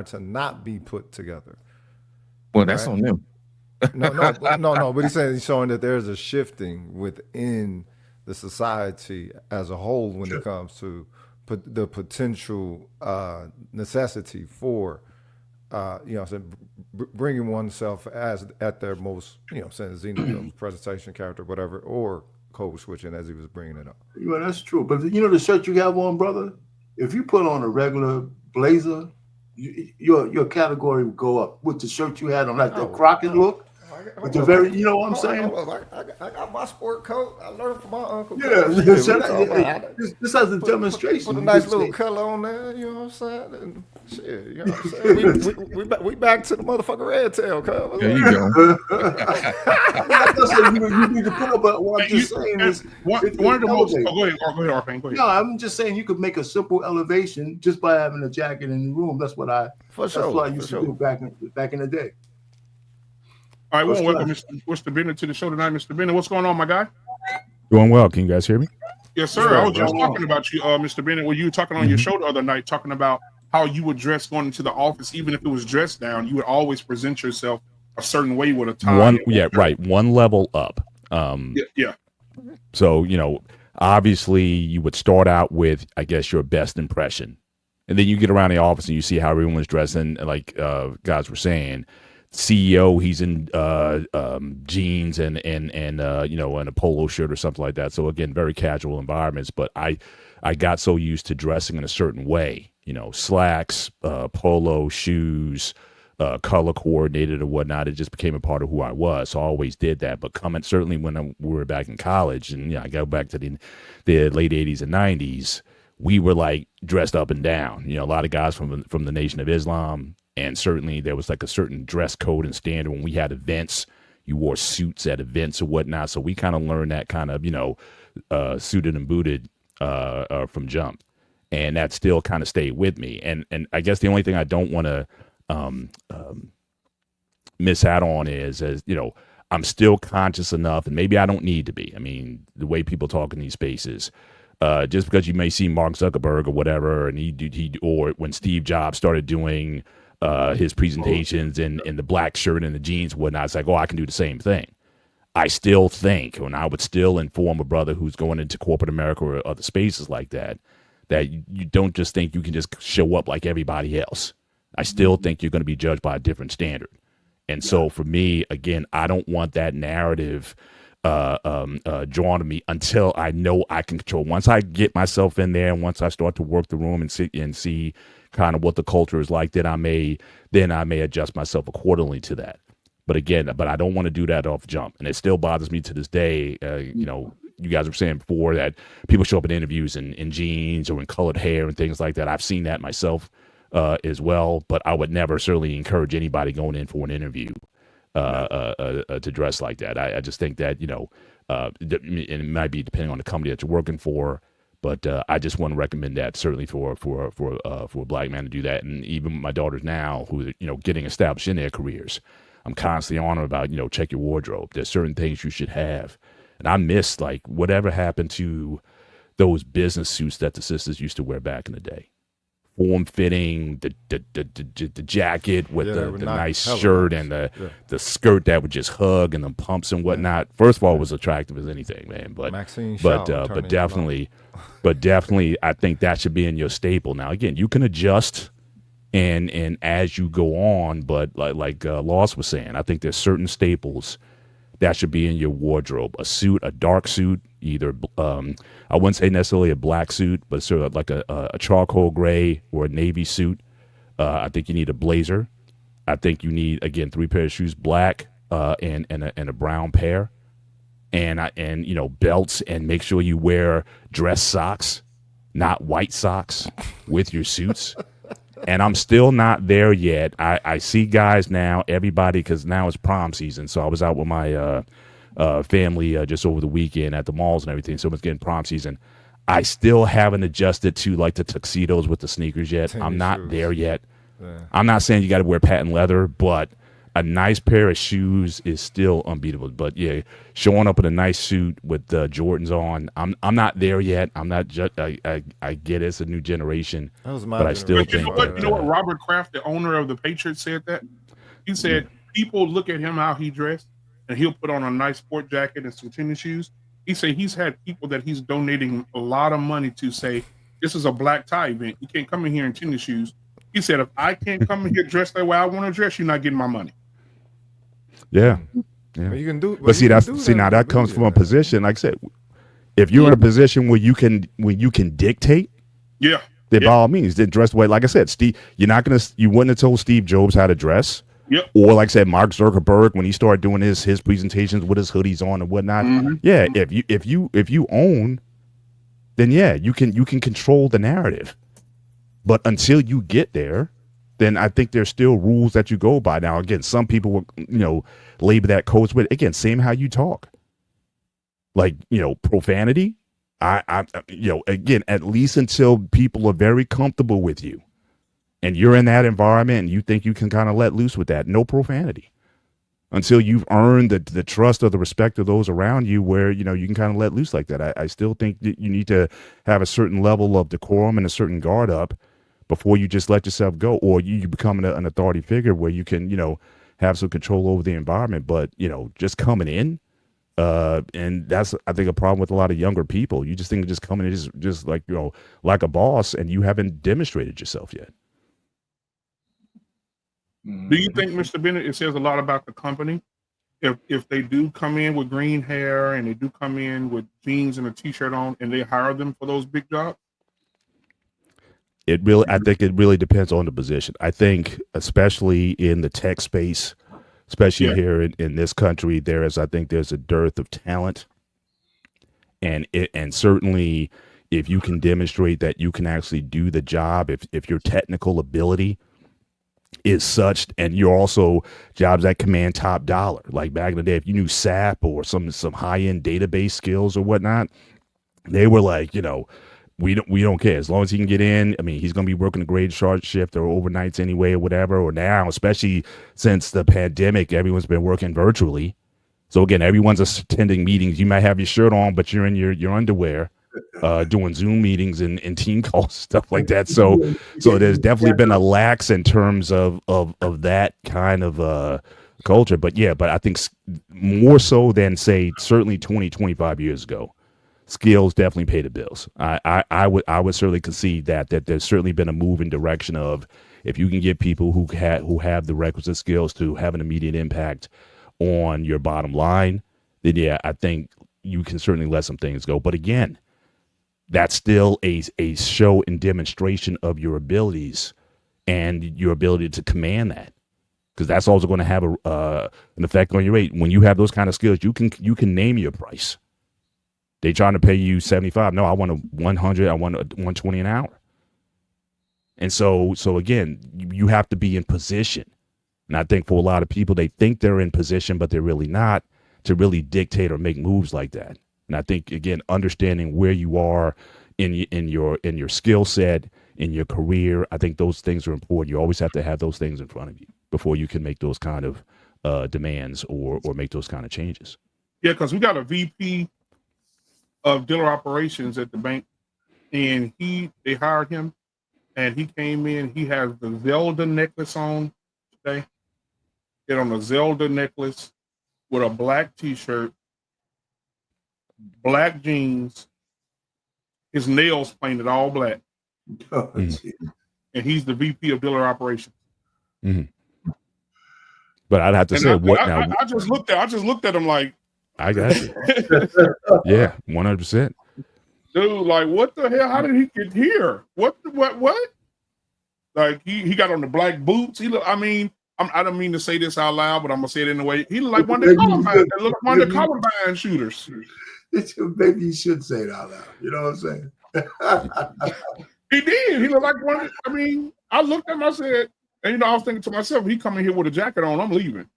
to not be put together, Well, that's right? on them. No. But he's showing that there's a shifting within the society as a whole when it Sure. comes to the potential necessity for bringing oneself as at their most, saying Xenophil's presentation, character, whatever, or code switching as he was bringing it up. Well, that's true. But the shirt you have on, brother, if you put on a regular blazer, your category would go up with the shirt you had on, like that Oh, Crockett look. With hold the up. very, you know what I'm Hold saying? on. I got my sport coat. I learned from my uncle. Yeah, Shit, this, what you talking about? this has a Put demonstration. a You nice could little say, color on there, you know what I'm saying? And shit, you know what I'm saying? We back to the motherfucking red tail, cuz. There you go. I'm not gonna say you need to put up, but what I'm Hey, just saying is one it of the most. elevates. Oh, go ahead, Arfang. Go ahead. No, I'm just saying you could make a simple elevation just by having a jacket in the room. That's what I used to do back in the day. All right, we First want to welcome class. Mr. Bennett to the show tonight. Mr. Bennett, what's going on, my guy? Doing well. Can you guys hear me? Yes, sir. Sure, I was just go on. talking about you, Mr. Bennett, when you were talking on your show the other night, talking about how you would dress going into the office, even if it was dressed down, you would always present yourself a certain way with a tie. One level up. Yeah. So, obviously you would start out with, I guess, your best impression. And then you get around the office and you see how everyone's dressing, like guys were saying. CEO, he's in jeans and and a polo shirt or something like that. So again, very casual environments. But I got so used to dressing in a certain way, slacks, polo shoes, color coordinated or whatnot. It just became a part of who I was. So I always did that. But certainly when we were back in college, and I go back to the late '80s and '90s, we were like dressed up and down. A lot of guys from the Nation of Islam. And certainly there was like a certain dress code and standard when we had events. You wore suits at events or whatnot. So we kind of learned that kind of, suited and booted from jump. And that still kind of stayed with me. And I guess the only thing I don't want to miss out on is, I'm still conscious enough, and maybe I don't need to be. I mean, the way people talk in these spaces, just because you may see Mark Zuckerberg or whatever, and or when Steve Jobs started doing his presentations in the black shirt and the jeans and whatnot, it's like, I can do the same thing. I still think, and I would still inform a brother who's going into corporate America or other spaces like that you don't just think you can just show up like everybody else. I still think you're going to be judged by a different standard. And so for me, again, I don't want that narrative drawn to me until I know I can control. Once I get myself in there, and once I start to work the room and see kind of what the culture is like, then I may adjust myself accordingly to that. But again, I don't want to do that off jump, and it still bothers me to this day. You guys were saying before that people show up in interviews in jeans or in colored hair and things like that. I've seen that myself as well, but I would never certainly encourage anybody going in for an interview to dress like that. I just think that and it might be depending on the company that you're working for. But I just want to recommend that certainly for a black man to do that. And even my daughters now who are, getting established in their careers, I'm constantly on them about, check your wardrobe. There's certain things you should have. And I miss, like, whatever happened to those business suits that the sisters used to wear back in the day. Form fitting, the jacket with the nice shirt and the skirt that would just hug and the pumps and whatnot. First of all, it was attractive as anything, man. But definitely, I think that should be in your staple. Now, again, you can adjust and as you go on, but like Loss was saying, I think there's certain staples that should be in your wardrobe. A suit, a dark suit, either I wouldn't say necessarily a black suit, but sort of like a charcoal gray or a navy suit. I think you need a blazer. I think you need, again, 3 pairs of shoes, black and a brown pair, and belts, and make sure you wear dress socks, not white socks, with your suits. And I'm still not there yet. I see guys now, everybody, because now it's prom season. So I was out with my family just over the weekend at the malls and everything. So it's getting prom season. I still haven't adjusted to like the tuxedos with the sneakers yet. I'm not there yet. Yeah. I'm not saying you got to wear patent leather, but a nice pair of shoes is still unbeatable. But yeah, showing up in a nice suit with Jordans on, I'm not there yet. I'm not just I get it's a new generation, That was my but I still But you think know what? that You know what? Robert Kraft, the owner of the Patriots, said that. He said people look at him how he dressed, and he'll put on a nice sport jacket and some tennis shoes. He said he's had people that he's donating a lot of money to say, "This is a black tie event. You can't come in here in tennis shoes." He said, "If I can't come in here dressed the way I want to dress, you're not getting my money." yeah. Well, you can do, But see, now that comes from a position. Like I said, if you're in a position where you can dictate, Yeah. then by all means, then dress the way. Like I said, Steve, you wouldn't have told Steve Jobs how to dress. Yep. Or like I said, Mark Zuckerberg, when he started doing his presentations with his hoodies on and whatnot. Yeah, if you own, then yeah, you can control the narrative. But until you get there, then I think there's still rules that you go by. Now, again, some people will, label that codes with, again, same how you talk. Like, profanity. I again, at least until people are very comfortable with you and you're in that environment and you think you can kind of let loose with that, no profanity. Until you've earned the trust or the respect of those around you where, you can kind of let loose like that. I still think that you need to have a certain level of decorum and a certain guard up before you just let yourself go, or you become an authority figure where you can, have some control over the environment. But, just coming in, and that's, I think, a problem with a lot of younger people. You just think just coming in just like, like a boss, and you haven't demonstrated yourself yet. Do you think, Mr. Bennett, it says a lot about the company if they do come in with green hair and they do come in with jeans and a t-shirt on and they hire them for those big jobs? I think it really depends on the position. I think, especially in the tech space, especially here in this country, there's a dearth of talent, and certainly if you can demonstrate that you can actually do the job, if your technical ability is such, and you're also jobs that command top dollar, like back in the day, if you knew SAP or some high end database skills or whatnot, they were like, we don't care as long as he can get in. I mean, he's going to be working a grade short shift or overnights anyway, or whatever. Or now, especially since the pandemic, everyone's been working virtually. So again, everyone's attending meetings. You might have your shirt on, but you're in your underwear, doing Zoom meetings and team calls, stuff like that. So there's definitely been a lax in terms of that kind of culture. But I think more so than say certainly 20, 25 years ago. Skills definitely pay the bills. I would certainly concede that there's certainly been a move in direction of, if you can get people who have the requisite skills to have an immediate impact on your bottom line, then I think you can certainly let some things go. But again, that's still a show and demonstration of your abilities and your ability to command that, because that's also going to have an effect on your rate. When you have those kind of skills, you can name your price. They trying to pay you 75. No, I want a 100. I want a 120 an hour. And so again, you have to be in position. And I think for a lot of people, they think they're in position, but they're really not, to really dictate or make moves like that. And I think, again, understanding where you are in your skill set, in your career, I think those things are important. You always have to have those things in front of you before you can make those kind of demands or make those kind of changes. Yeah, because we got a VP of dealer operations at the bank, and they hired him, and he came in. He has the Zelda necklace on today. Get on a Zelda necklace with a black T-shirt, black jeans, his nails painted all black, and he's the VP of dealer operations. Mm-hmm. But I'd have to say, I just looked at him like, I got you. Yeah, 100%. Dude, like, what the hell? How did he get here? What? Like, he got on the black boots. I don't mean to say this out loud, but I'm gonna say it in a way. He looked like one of the Columbine shooters. Maybe you should say it out loud. You know what I'm saying? He did. He looked like one. I looked at him. I said, and I was thinking to myself, he coming here with a jacket on, I'm leaving.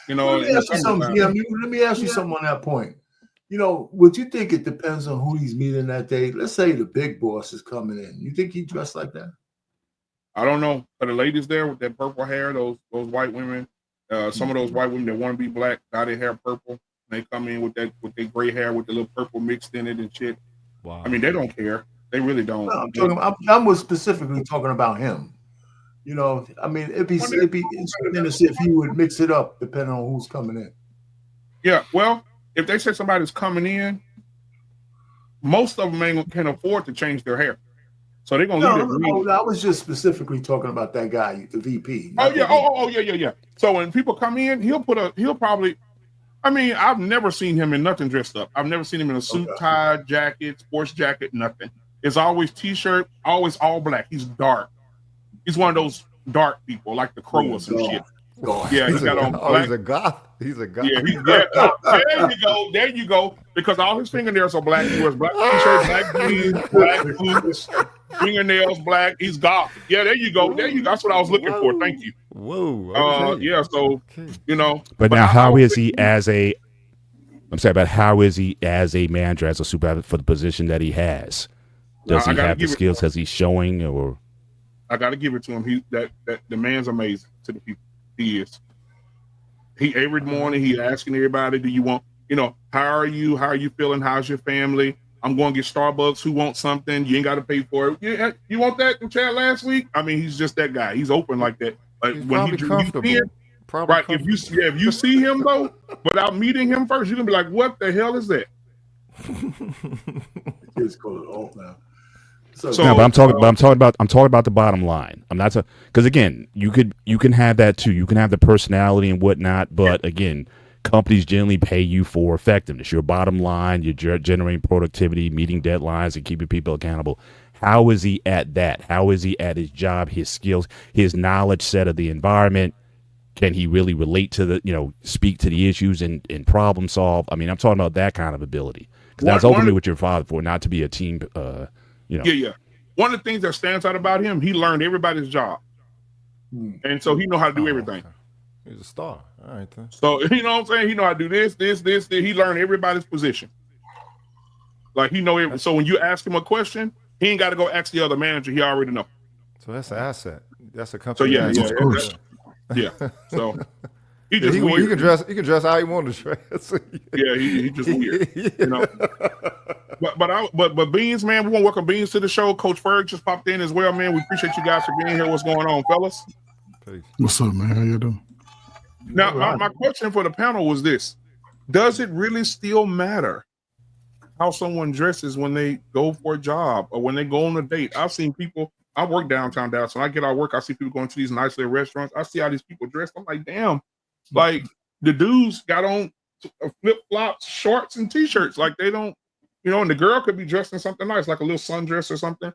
Let me ask you something. Let me ask you something on that point. Would you think it depends on who he's meeting that day? Let's say the big boss is coming in. You think he dressed like that? I don't know. For the ladies there with that purple hair, those white women, Some of those white women that want to be black, dye their hair purple. They come in with their gray hair with the little purple mixed in it and shit. Wow. I mean, they don't care. They really don't. I'm specifically talking about him. You know, I mean, it'd be interesting to see if he would mix it up depending on who's coming in. Yeah, well, if they say somebody's coming in, most of them can afford to change their hair, so they're gonna leave it green. No, I was just specifically talking about that guy, the VP. Oh yeah. So when people come in, he'll probably. I mean, I've never seen him in nothing dressed up. I've never seen him in a suit, tie, jacket, sports jacket, nothing. It's always t-shirt, always all black. He's dark. He's one of those dark people, like the Crow or some shit. Yeah, he's got on black. He's a goth. He's a goth. Yeah, there you go. Because all his fingernails are black. He wears black t-shirt, black jeans, black boots, fingernails black. He's goth. Yeah, there you go. That's what I was looking for. Thank you. Whoa. Okay. Yeah. So you know. But now, how is he as a? I'm sorry, but how is he as a manager, as a supervisor for the position that he has? Does he have the skills? Has he showing or? I got to give it to him. That the man's amazing to the people. He is. He every morning he asking everybody, "Do you want? You know, how are you? How are you feeling? How's your family? I'm going to get Starbucks. Who wants something? You ain't got to pay for it. You want that in chat last week? I mean, he's just that guy. He's open like that. Like when he comfortable. Right. If you see him though, without meeting him first, you're gonna be like, "What the hell is that?" It's called off now. No, but I'm talking about the bottom line. I'm not because again, you can have that too. You can have the personality and whatnot, but again, companies generally pay you for effectiveness. Your bottom line, you're generating productivity, meeting deadlines, and keeping people accountable. How is he at that? How is he at his job, his skills, his knowledge set of the environment? Can he really relate to speak to the issues and problem solve? I mean, I'm talking about that kind of ability because that's ultimately what you're father for, not to be a team. Yeah. One of the things that stands out about him, he learned everybody's job, and so he know how to do everything. Okay. He's a star. All right then. So you know what I'm saying? He know how to do this. He learned everybody's position. Like he know. So when you ask him a question, he ain't got to go ask the other manager. He already know. So that's an asset. That's a company. So asset. Yeah. So he Yeah, just weird. He can dress how he want to dress. Yeah, he just weird. You know. But Beans, man, we want to welcome Beans to the show. Coach Ferg just popped in as well, man. We appreciate you guys for being here. What's going on, fellas? Peace. What's up, man? How you doing? Now, my question for the panel was this: does it really still matter how someone dresses when they go for a job or when they go on a date? I've seen people. I work downtown Dallas. When I get out of work, I see people going to these nice little restaurants. I see how these people dress. I'm like, damn, like the dudes got on flip flops, shorts, and t-shirts. Like they don't. And the girl could be dressed in something nice, like a little sundress or something.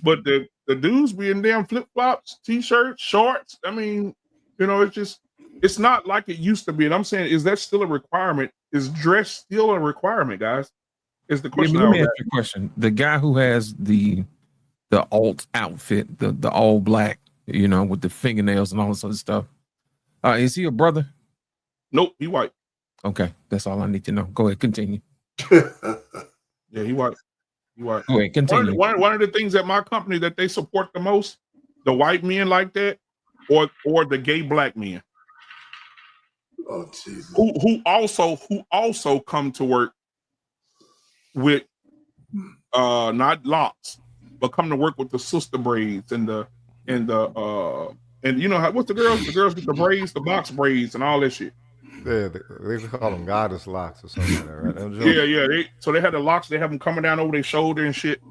But the dudes be in damn flip-flops, t-shirts, shorts. I mean, it's not like it used to be. And I'm saying, is that still a requirement? Is dress still a requirement, guys? Is the question. Let me ask you a question. The guy who has the alt outfit, the all black, with the fingernails and all this other stuff, is he a brother? Nope, he white. Okay, that's all I need to know. Go ahead, continue. Yeah, he white. Go ahead, continue. One of the things at my company that they support the most, the white men like that, or the gay black men. Oh, Jesus. Who also come to work with not locks, but come to work with the sister braids and you know what's the girls? The girls get the braids, the box braids, and all that shit. Yeah, they call them goddess locks or something like that, right? Yeah. So they had the locks. They have them coming down over their shoulder and shit.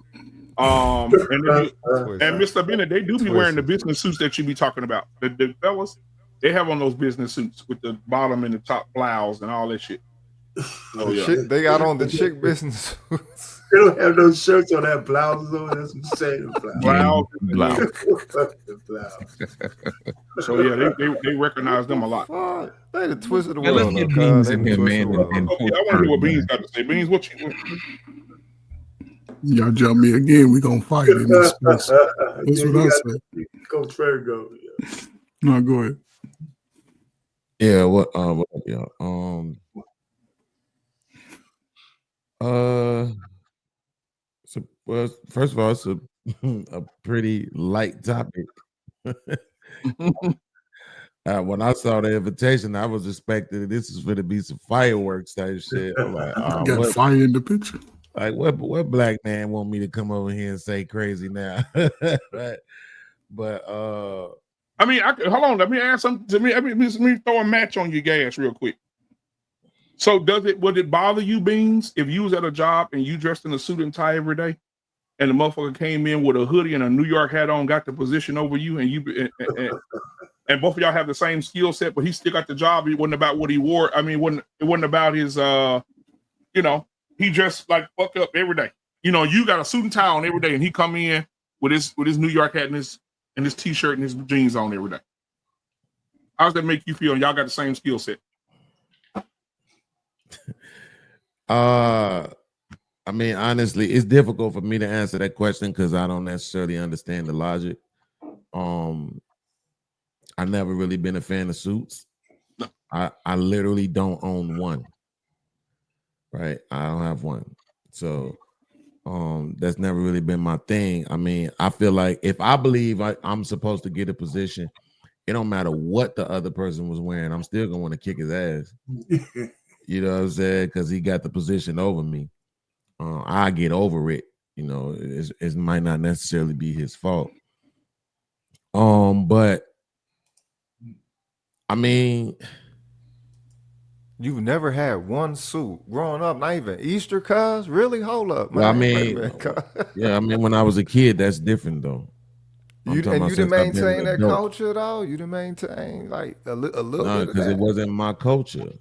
And Mr. Bennett, they do be wearing the business suits that you be talking about. The fellas, they have on those business suits with the bottom and the top blouse and all that shit. Oh yeah, they got on the chick business suits. They don't have no shirts on that blouses on. That's what I'm saying. Blouse. So yeah, they recognize them a lot. Fuck. They had twisted the Yeah, world. let's get Beans in here, man. Okay, I want to hear what Beans got to say. Beans, what you? Y'all jump me again. We gonna fight in this space. That's what I say. Coach Fergo. Yeah. No, go ahead. Yeah, what up, y'all? So, well, first of all, it's a pretty light topic. When I saw the invitation, I was expecting this is going to be some fireworks type shit. I'm like, Got what? fire in the picture. Like, what black man want me to come over here and say crazy now? Right? But I mean, hold on. Let me ask something. Let me throw a match on your gas real quick. So would it bother you, Beans, if you was at a job and you dressed in a suit and tie every day, and the motherfucker came in with a hoodie and a New York hat on, got the position over you, and and both of y'all have the same skill set, but he still got the job. It wasn't about what he wore. I mean, it wasn't about his he dressed like fuck up every day. You got a suit and tie on every day, and he come in with his New York hat and his t-shirt and his jeans on every day. How does that make you feel? Y'all got the same skill set. I mean, honestly, it's difficult for me to answer that question because I don't necessarily understand the logic. I never really been a fan of suits. I literally don't own one. Right, I don't have one, so that's never really been my thing. I mean, I feel like if I believe I'm supposed to get a position, it don't matter what the other person was wearing, I'm still gonna want to kick his ass. You know what I'm saying? Because he got the position over me. I get over it. It might not necessarily be his fault. But I mean, You've never had one suit growing up, not even Easter, cuz? Really? Hold up, man. well, I Wait a mean, minute, cuz. yeah, I mean, when I was a kid, that's different though. You talking about didn't since I've been maintain an that adult. culture though. You didn't maintain like a little No, bit of because that. it wasn't my culture.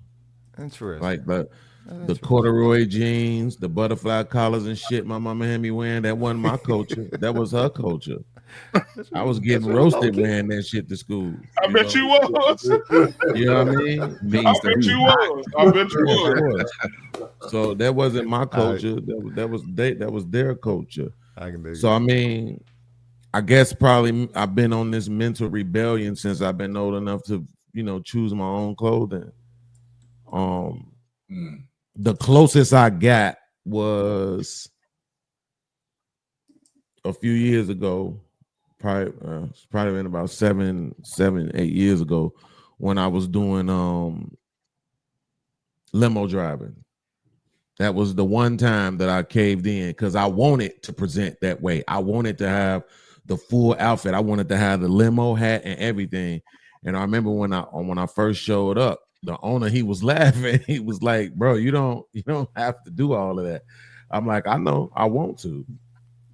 Interesting. Like the Interesting. corduroy jeans, the butterfly collars and shit my mama had me wearing, that wasn't my culture. That was her culture. I was getting roasted wearing that shit to school. I bet you was. You know what I mean? I bet you was. I bet you Yeah, of was. course. So that wasn't my culture. That was their culture. I can dig So it. I mean, I guess probably I've been on this mental rebellion since I've been old enough to, choose my own clothing. The closest I got was a few years ago, probably been about 8 years ago, when I was doing limo driving. That was the one time that I caved in because I wanted to present that way. I wanted to have the full outfit. I wanted to have the limo hat and everything. And I remember when I first showed up, the owner, he was laughing. He was like, "Bro, you don't have to do all of that." I'm like, "I know, I want to."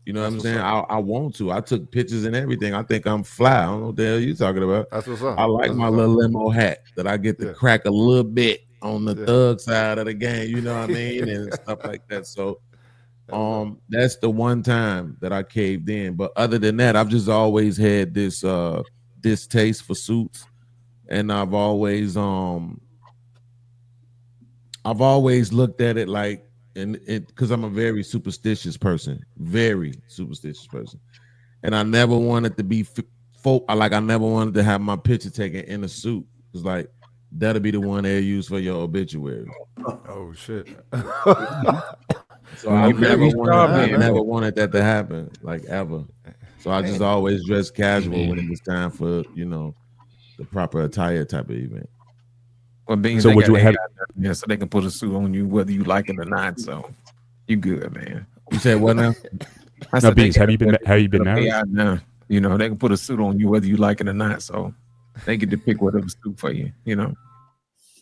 You know what I'm saying? I want to. I took pictures and everything. I think I'm fly. I don't know what the hell you talking about. That's what's up. I like That's my what's little up. limo hat that I get to Yeah. crack a little bit on the Yeah. thug side of the game. You know what I mean? And stuff like that. So that's the one time that I caved in. But other than that, I've just always had this distaste for suits. And I've always looked at it like, and it because I'm a very superstitious person, and I never wanted to be I never wanted to have my picture taken in a suit. It's like that'll be the one they use for your obituary. Oh shit. So I never man. wanted that to happen, like ever. So I just always dressed casual when it was time for the proper attire type of event. Well, Beans, So they would got you their have- guy down there so they can put a suit on you whether you like it or not. So you good, man. You said what now? I Now, said they Beans, got have you been married? AI now. They can put a suit on you whether you like it or not. So they get to pick whatever suit for you.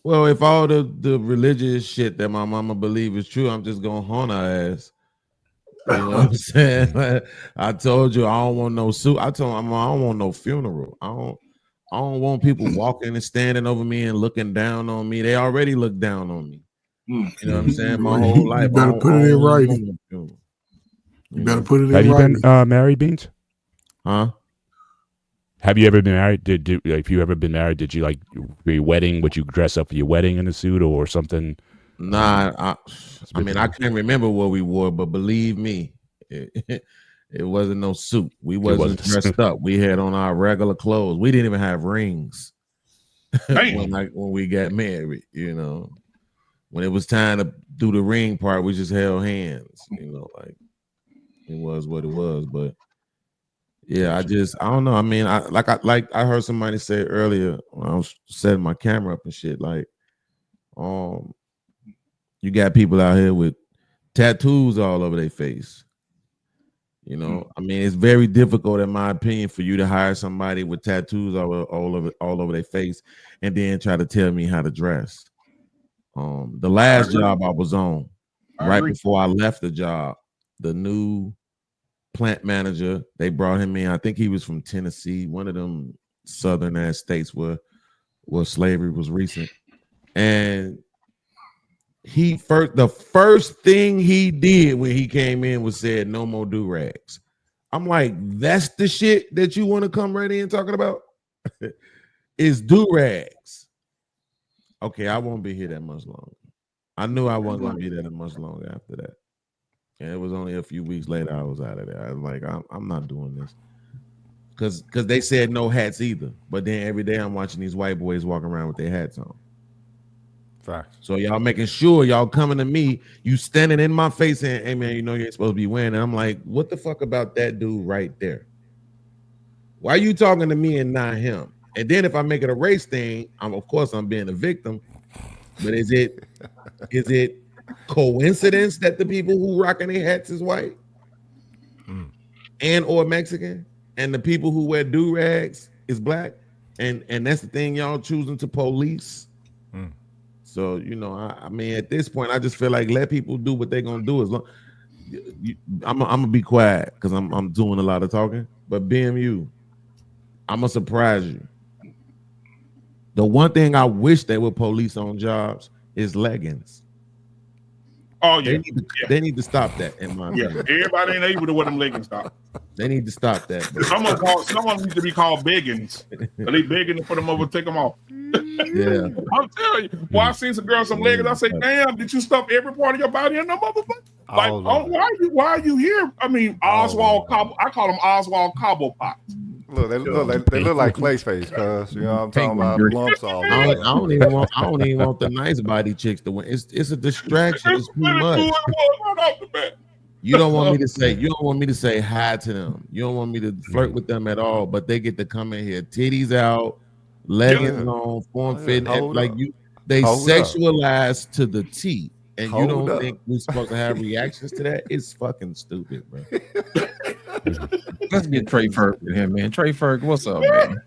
Well, if all the religious shit that my mama believe is true, I'm just gonna haunt her ass. You know what I'm saying? I told you I don't want no suit. I told my mom I don't want no funeral. I don't want people walking and standing over me and looking down on me. They already look down on me. You know what I'm saying? My whole life. You better put it in writing. You better put it Have in you writing. been married, Beans? Huh? Have you ever been married? If you ever been married, did you like for your wedding? Would you dress up for your wedding in a suit or something? Nah, I mean, I can't remember what we wore, but believe me, it wasn't no suit. We wasn't dressed up. We had on our regular clothes. We didn't even have rings when we got married. When it was time to do the ring part, we just held hands. Like it was what it was. But Yeah, I don't know. I mean, I heard somebody say earlier when I was setting my camera up and shit. Like, you got people out here with tattoos all over their face. You know, I mean, it's very difficult, in my opinion, for you to hire somebody with tattoos all over their face, and then try to tell me how to dress. The last job I was on, right before I left the job, the new plant manager, they brought him in. I think he was from Tennessee, one of them southern ass states where slavery was recent. And the first thing he did when he came in was said, "No more do-rags." I'm like, that's the shit that you want to come right in talking about? Is do-rags. Okay, I won't be here that much longer. I knew I wasn't going to be there that much longer after that. And it was only a few weeks later I was out of there. I was like, I'm not doing this. Because they said no hats either. But then every day I'm watching these white boys walking around with their hats on. Facts. So y'all making sure y'all coming to me, you standing in my face saying, "Hey man, you know you ain't supposed to be wearing it." I'm like, what the fuck about that dude right there? Why are you talking to me and not him? And then if I make it a race thing, of course I'm being a victim. But is it coincidence that the people who rocking their hats is white and or Mexican, and the people who wear do-rags is black? And that's the thing y'all choosing to police. So, you know, I mean, at this point, I just feel like let people do what they're gonna do. As long I'm gonna be quiet because I'm doing a lot of talking. But BMU, I'm gonna surprise you. The one thing I wish they would police on jobs is leggings. Oh yeah, they need to stop that. In my opinion, everybody ain't able to wear them leggings. Stop. They need to stop that. Someone needs to be called beggings. They begging to put them over, take them off. Yeah, I'm telling you. Well, I seen some girls some leggings. I say, damn, did you stuff every part of your body in the motherfucker? Like, why are you here? I mean, Oswald Cobble. I call them Oswald Cobblepot. Look, they look like Clayface, cuz you know what I'm talking about, lumps all over. I don't even want the nice body chicks to win. It's a distraction. It's too much. You don't want me to say hi to them. You don't want me to flirt with them at all. But they get to come in here, titties out, leggings on, form fit, like you. They sexualize to the T, and you don't think we're supposed to have reactions to that? It's fucking stupid, bro. Let's get Trey Ferg in here, man. Trey Ferg, what's up, man?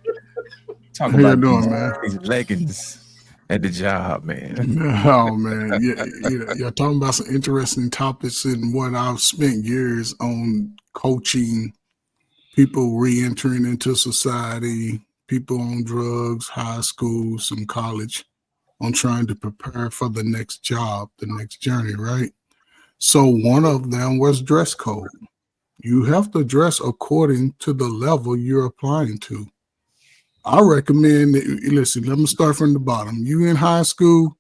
Talk How about you doing, man? These leggings at the job, man. Oh man, you're talking about some interesting topics and what I've spent years on coaching people re-entering into society, people on drugs, high school, some college, on trying to prepare for the next job, the next journey, right? So one of them was dress code. You have to dress according to the level you're applying to. I recommend that, listen, let me start from the bottom. You in high school,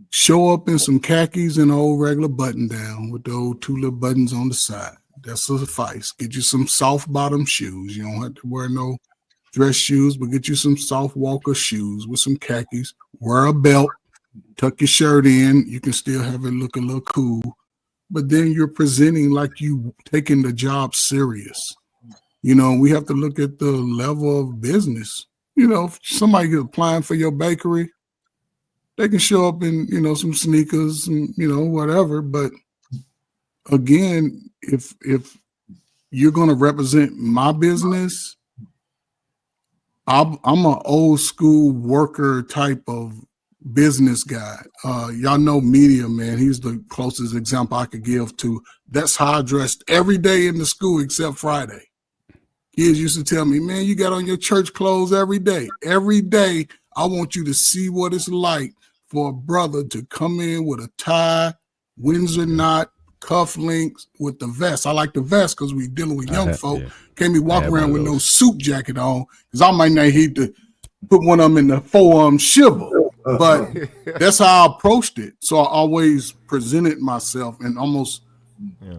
show up in some khakis and an old regular button down with the old two little buttons on the side. That's a suffice. Get you some soft bottom shoes. You don't have to wear no dress shoes, but get you some soft walker shoes with some khakis. Wear a belt, tuck your shirt in. You can still have it look a little cool. But then you're presenting like you taking the job serious. You know, we have to look at the level of business. You know, if somebody is applying for your bakery, they can show up in, you know, some sneakers and, you know, whatever. But again, if you're going to represent my business, I'm an old school worker type of business guy. Y'all know Media Man. He's the closest example I could give to. That's how I dressed every day in the school except Friday. Kids used to tell me, man, you got on your church clothes every day. Every day, I want you to see what it's like for a brother to come in with a tie, Windsor knot, cufflinks with the vest. I like the vest because we dealing with young folk. Can't be walking around with no suit jacket on because I might not hate to put one of them in the forearm shiver. But that's how I approached it. So I always presented myself, and almost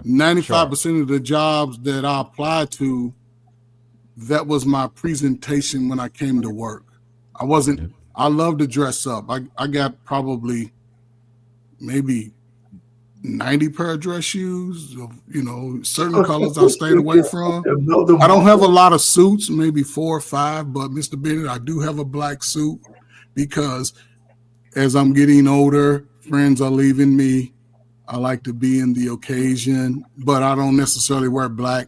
95% of the jobs that I applied to, that was my presentation when I came to work. I love to dress up. I got probably maybe 90 pair of dress shoes. Certain colors I stayed away from. No, the- I don't have a lot of suits, maybe 4 or 5, but Mr. Bennett, I do have a black suit because as I'm getting older, friends are leaving me. I like to be in the occasion, but I don't necessarily wear black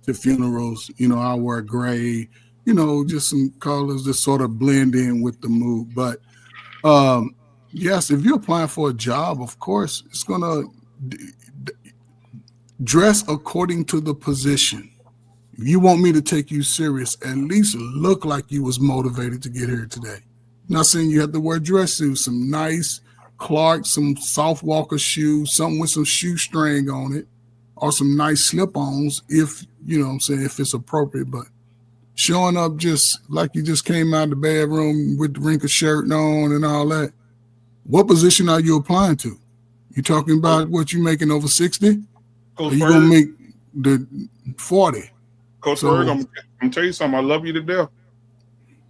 to funerals. I wear gray, just some colors that sort of blend in with the mood. But yes, if you're applying for a job, of course, it's going to dress according to the position. If you want me to take you serious, at least look like you was motivated to get here today. Not saying you have to wear dress suits, some nice Clarks, some soft walker shoes, something with some shoestring on it, or some nice slip-ons if, if it's appropriate. But showing up just like you just came out of the bedroom with the wrinkled shirt on and all that, what position are you applying to? You talking about what you making over 60? Coach Or you Ferg, gonna make the 40? Coach so- Ferg, I'm gonna tell you something. I love you to death.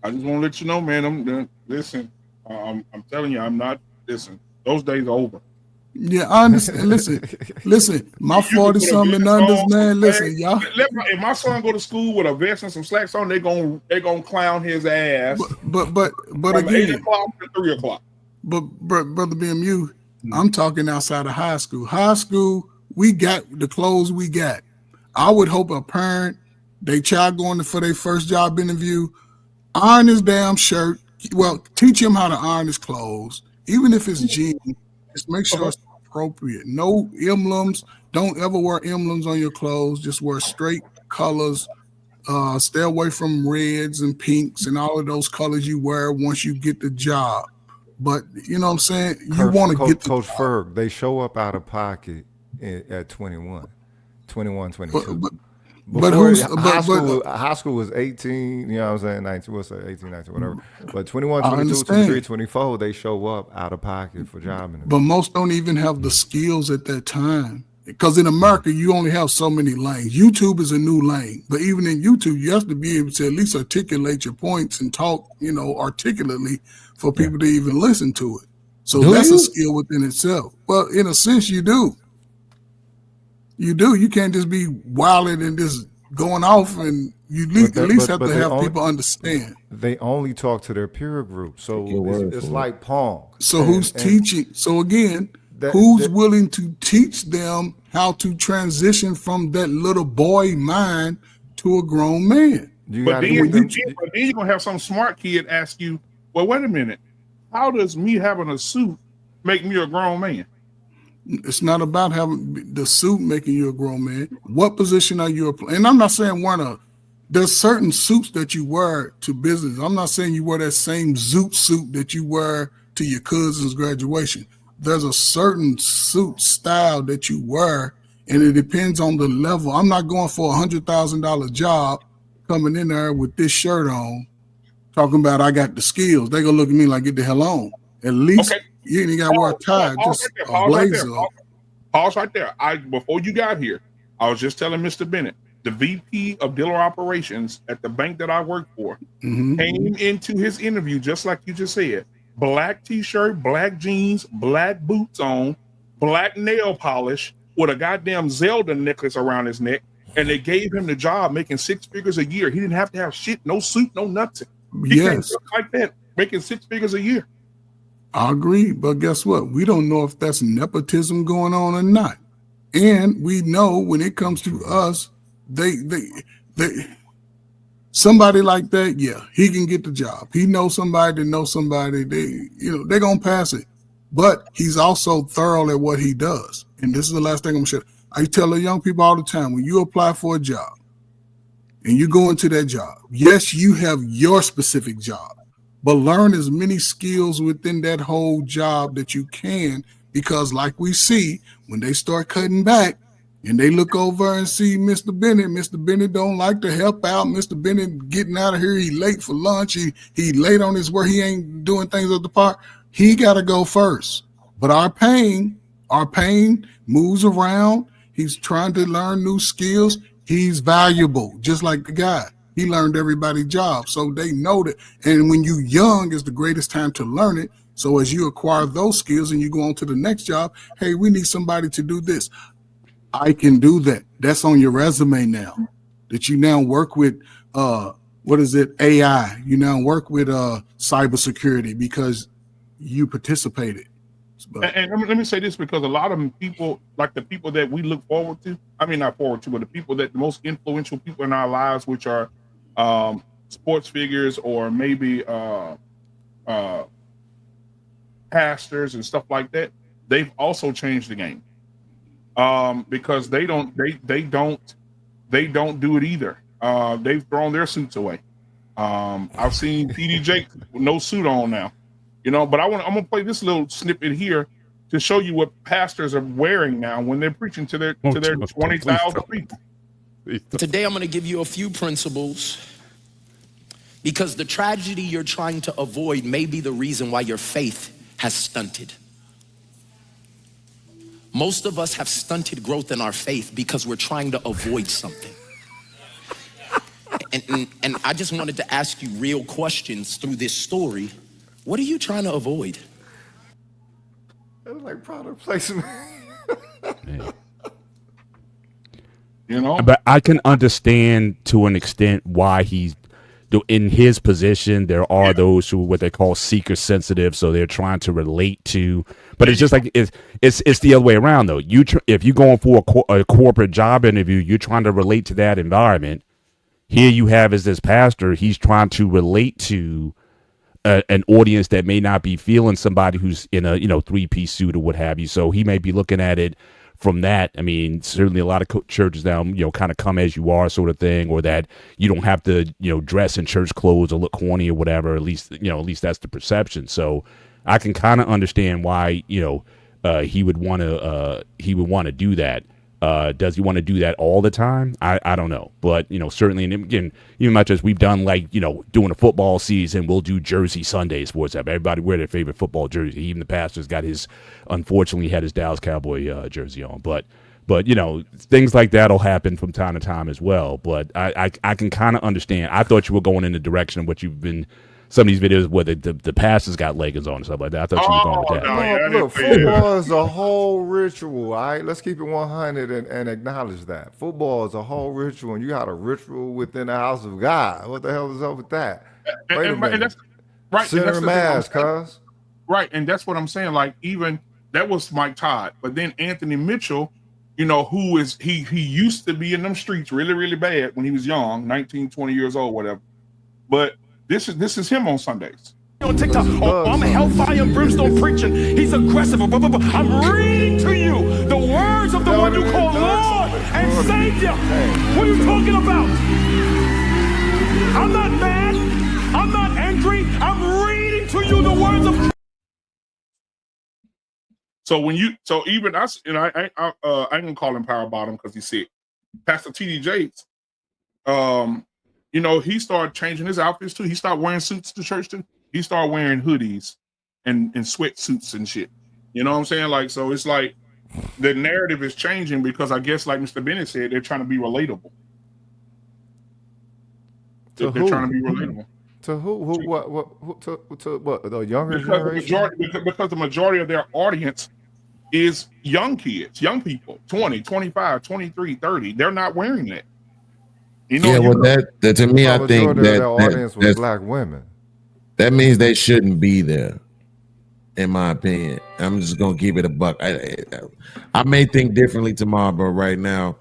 I just want to let you know, man. Listen. I'm telling you, I'm not. Listen, those days are over. Yeah, I understand. Listen, my You can 40 put a something and vest unders, on, man. some Listen, y'all. If my son go to school with a vest and some slacks on, they gonna clown his ass. But from 8 again, o'clock to 3 o'clock. but brother BMU, I'm talking outside of high school. High school, we got the clothes we got. I would hope a parent, they child going for their first job interview, iron his damn shirt. Well, teach him how to iron his clothes, even if it's jeans. Just make sure it's appropriate. No emblems. Don't ever wear emblems on your clothes. Just wear straight colors. Stay away from reds and pinks and all of those colors you wear once you get the job. But you know what I'm saying? You want to get the Coach Ferg. They show up out of pocket at 21, 22. But Before, who's high school was 18, you know what I'm saying, 19, what's that, 18, 19, whatever. But 21, I 22, understand. 23, 24, they show up out of pocket for job interviews. but most don't even have the skills at that time. Because in America, you only have so many lanes. YouTube is a new lane. But even in YouTube, you have to be able to at least articulate your points and talk, articulately for people to even listen to it. So Do that's you? a skill within itself. Well, in a sense, you do. You do. You can't just be wilding and just going off, and you at least have to have people understand. They only talk to their peer group. So your word it's for it. like Pong. So who's teaching? So again, that- who's that- willing to teach them how to transition from that little boy mind to a grown man? You But gotta then, give them- you're gonna have some smart kid ask you, "Well, wait a minute. How does me having a suit make me a grown man?" It's not about having the suit making you a grown man. What position are you applying? And I'm not saying there's certain suits that you wear to business. I'm not saying you wear that same zoot suit that you wear to your cousin's graduation. There's a certain suit style that you wear, and it depends on the level. I'm not going for $100,000 job coming in there with this shirt on, talking about I got the skills. They gonna look at me like, get the hell on. At least Okay. you ain't got to wear a tie, just a blazer. Pause right there. Before you got here, I was just telling Mr. Bennett, the VP of dealer operations at the bank that I work for, Mhm. came into his interview just like you just said. Black t-shirt, black jeans, black boots on, black nail polish with a goddamn Zelda necklace around his neck, and they gave him the job making 6 figures a year. He didn't have to have shit, no suit, no nothing. He came Yes, just like that, making 6 figures a year. I agree. But guess what? We don't know if that's nepotism going on or not. And we know when it comes to us, they somebody like that, yeah, he can get the job. He knows somebody that knows somebody. They're gonna pass it. But he's also thorough at what he does. And this is the last thing I'm gonna share. I tell the young people all the time, when you apply for a job and you go into that job, yes, you have your specific job, but learn as many skills within that whole job that you can, because like we see, when they start cutting back and they look over and see Mr. Bennett don't like to help out. Mr. Bennett getting out of here, he late for lunch, he late on his work, he ain't doing things at the park. He got to go first. But our pain moves around. He's trying to learn new skills. He's valuable, just like the guy. He learned everybody's job, so they know that. And when you young is the greatest time to learn it. So as you acquire those skills and you go on to the next job, hey, we need somebody to do this. I can do that. That's on your resume now. That you now work with AI. You now work with cybersecurity because you participated. But, And let me say this, because a lot of people, like the people that we look forward to, I mean, not forward to, but the people that the most influential people in our lives, which are sports figures or maybe pastors and stuff like that, they've also changed the game because they don't do it either. They've thrown their suits away. I've seen TD Jakes with no suit on now. But I'm gonna play this little snippet here to show you what pastors are wearing now when they're preaching to their 20,000 people. Today, I'm going to give you a few principles because the tragedy you're trying to avoid may be the reason why your faith has stunted. Most of us have stunted growth in our faith because we're trying to avoid something. And I just wanted to ask you real questions through this story. What are you trying to avoid? It was like product placement. But I can understand to an extent why he's in his position. There are those who what they call seeker sensitive, so they're trying to relate to. But it's just like it's the other way around though. If you're going for a corporate job interview, you're trying to relate to that environment. Here you have as this pastor, he's trying to relate to an audience that may not be feeling somebody who's in a 3-piece suit or what have you. So he may be looking at it from that. I mean, certainly a lot of churches now, kind of come as you are sort of thing, or that you don't have to, dress in church clothes or look corny or whatever. At least that's the perception. So I can kind of understand why, he would want to do that. Does he want to do that all the time? I don't know, but certainly, and again, even much as we've done, like doing a football season, we'll do Jersey Sundays for example. Everybody wear their favorite football jersey. Even the pastor's got unfortunately had his Dallas Cowboy jersey on, but things like that'll happen from time to time as well. But I can kind of understand. I thought you were going in the direction of what you've been. Some of these videos where the pastors got leggings on and stuff like that. I thought you were going with that. No, look, football is a whole ritual. All right, let's keep it 100 and acknowledge that football is a whole ritual, and you got a ritual within the house of God. What the hell is up with that? Wait a minute. And that's, right, Center mass, cuz. Right, and that's what I'm saying. Like, even that was Mike Todd, but then Anthony Mitchell, who is he used to be in them streets really, really bad when he was young, 19, 20 years old, whatever. But this is him on Sundays. On TikTok, I'm hellfire and brimstone preaching. He's aggressive. I'm reading to you the words of the one you call Lord and Savior. What are you talking about? I'm not mad. I'm not angry. I'm reading to you the words of. So even us, and I ain't gonna call him power bottom because he's sick. Pastor TD Jakes, he started changing his outfits too. He started wearing suits to church too. He started wearing hoodies and sweatsuits and shit. You know what I'm saying? Like, so it's like the narrative is changing because I guess, like Mr. Bennett said, they're trying to be relatable. They're trying to be relatable. To who? What? To what? The younger generation? Because the majority of their audience is young kids, young people, 20, 25, 23, 30. They're not wearing that. That to me, I think that audience was black women. That means they shouldn't be there, in my opinion. I'm just gonna keep it a buck. I may think differently tomorrow, but right now,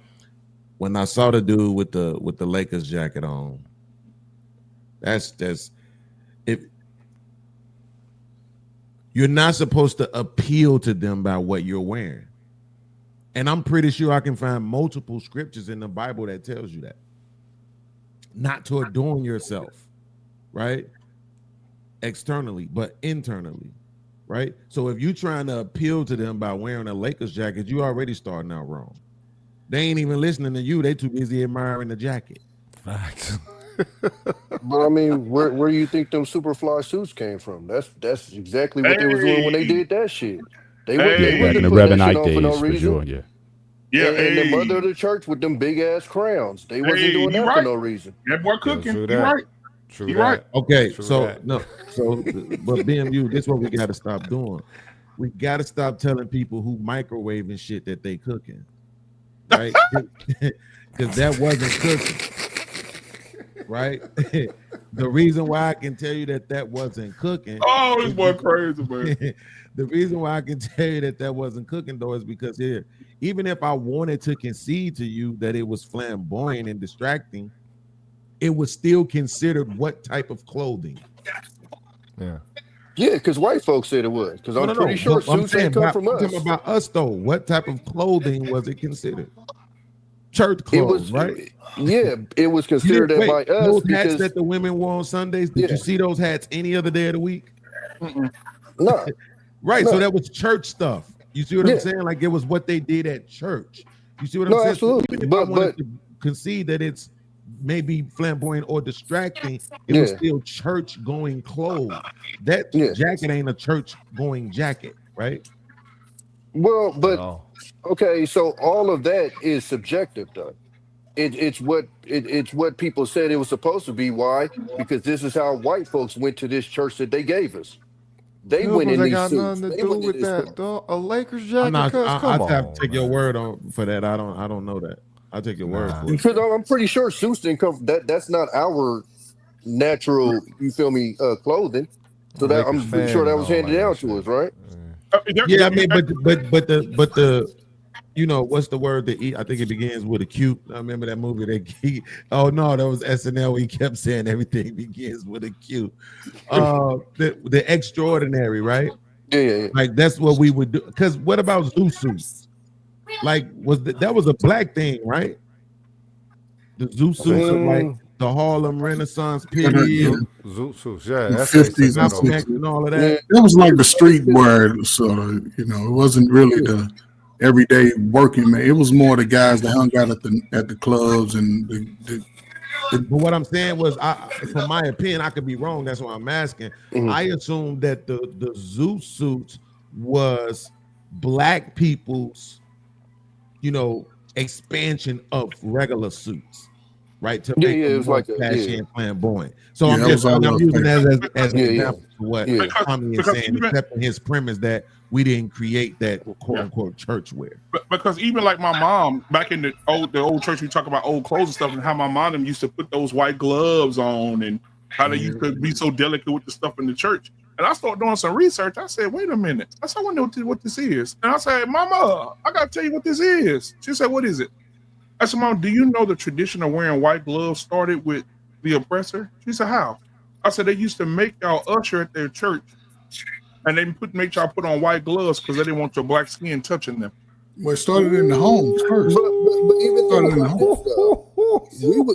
when I saw the dude with the Lakers jacket on, that's if you're not supposed to appeal to them by what you're wearing, and I'm pretty sure I can find multiple scriptures in the Bible that tells you that. Not to adorn yourself, right? Externally, but internally, right? So if you're trying to appeal to them by wearing a Lakers jacket, you already starting out wrong. They ain't even listening to you. They too busy admiring the jacket. Facts. But I mean, where do you think them Superfly suits came from? That's exactly what they was doing when they did that shit. They back in the Reverend Ike days for sure. Yeah, and the mother of the church with them big ass crowns. They wasn't doing that for no reason. That boy cooking. You right. True You that. right. Okay, True so that. no, so but BMU, this is what we got to stop doing. We got to stop telling people who microwaving shit that they cooking, right? Because that wasn't cooking, right? The reason why I can tell you that wasn't cooking. Oh, this boy crazy, man. The reason why I can tell you that wasn't cooking though is because here, even if I wanted to concede to you that it was flamboyant and distracting, it was still considered what type of clothing. Yeah. Yeah, because white folks said it was. Because I'm pretty sure but I'm suits saying ain't come about, from I'm us. talking about us though. What type of clothing was it considered? Church It clothes, was right? Yeah, it was You considered didn't- that by us those hats because that the women wore on Sundays. Did Yeah. you see those hats any other day of the week? no, Right. No. So that was church stuff. You see what I'm Yeah. saying? Like it was what they did at church. You see what No, I'm saying? So absolutely. even if But- I wanted to concede that it's maybe flamboyant or distracting, it was Yeah. still church going clothes. That Yeah. jacket ain't a church going jacket, right? well, but No. okay, so all of that is subjective, though. It's what people said it was supposed to be. Why? Because this is how white folks went to this church that they gave us. They Yeah, went but in they these got suits. nothing to They do went in with this that, stuff. dog. A Lakers jacket, I'm not. cuz come I have on. to take your man. word on for that. I don't know that. I'll take your word Nah. for it. Because I'm pretty sure suits didn't come. That's not our natural. You feel me? Clothing. So that Lakers I'm pretty sure fan that and was all handed that down to shit. us, right? Yeah, I mean, but the you know what's the word that I think it begins with a Q. I remember that movie that oh no, that was SNL. He kept saying everything begins with a Q. The extraordinary, right? Yeah. Like that's what we would do. Because what about zoo suits? Like that was a black thing, right? The zoo suits of like the Harlem Renaissance period, Yeah. Zoot suits, yeah. The That's how they 50s said and that Malcolm over. X and all of that. Yeah. It was like the streetwear, sort of. You know, it wasn't really the everyday working man. It was more the guys that hung out at the clubs and But what I'm saying was, from my opinion, I could be wrong. That's why I'm asking. Mhm. I assumed that the zoo suits was black people's, expansion of regular suits, right? To Yeah, make yeah, it them was more like a- flashy yeah. and flamboyant. So Yeah, I'm that just was all I I'm was using that thinking. as an Yeah, yeah. example of what Yeah. Tommy is Because saying, even- accepting his premise that we didn't create that quote unquote church wear. Because even like my mom back in the old church, we talk about old clothes and stuff, and how my mom them used to put those white gloves on, and how they used to be so delicate with the stuff in the church. And I started doing some research. I said, "Wait a minute!" I said, "I wonder what this is." And I said, "Mama, I gotta tell you what this is." She said, "What is it?" I said, "Mom, do you know the tradition of wearing white gloves started with the oppressor?" She said, "How?" I said, "They used to make y'all usher at their church, and they make y'all put on white gloves because they didn't want your black skin touching them." well, it started in the homes first. But even Started things in the like home. this, though,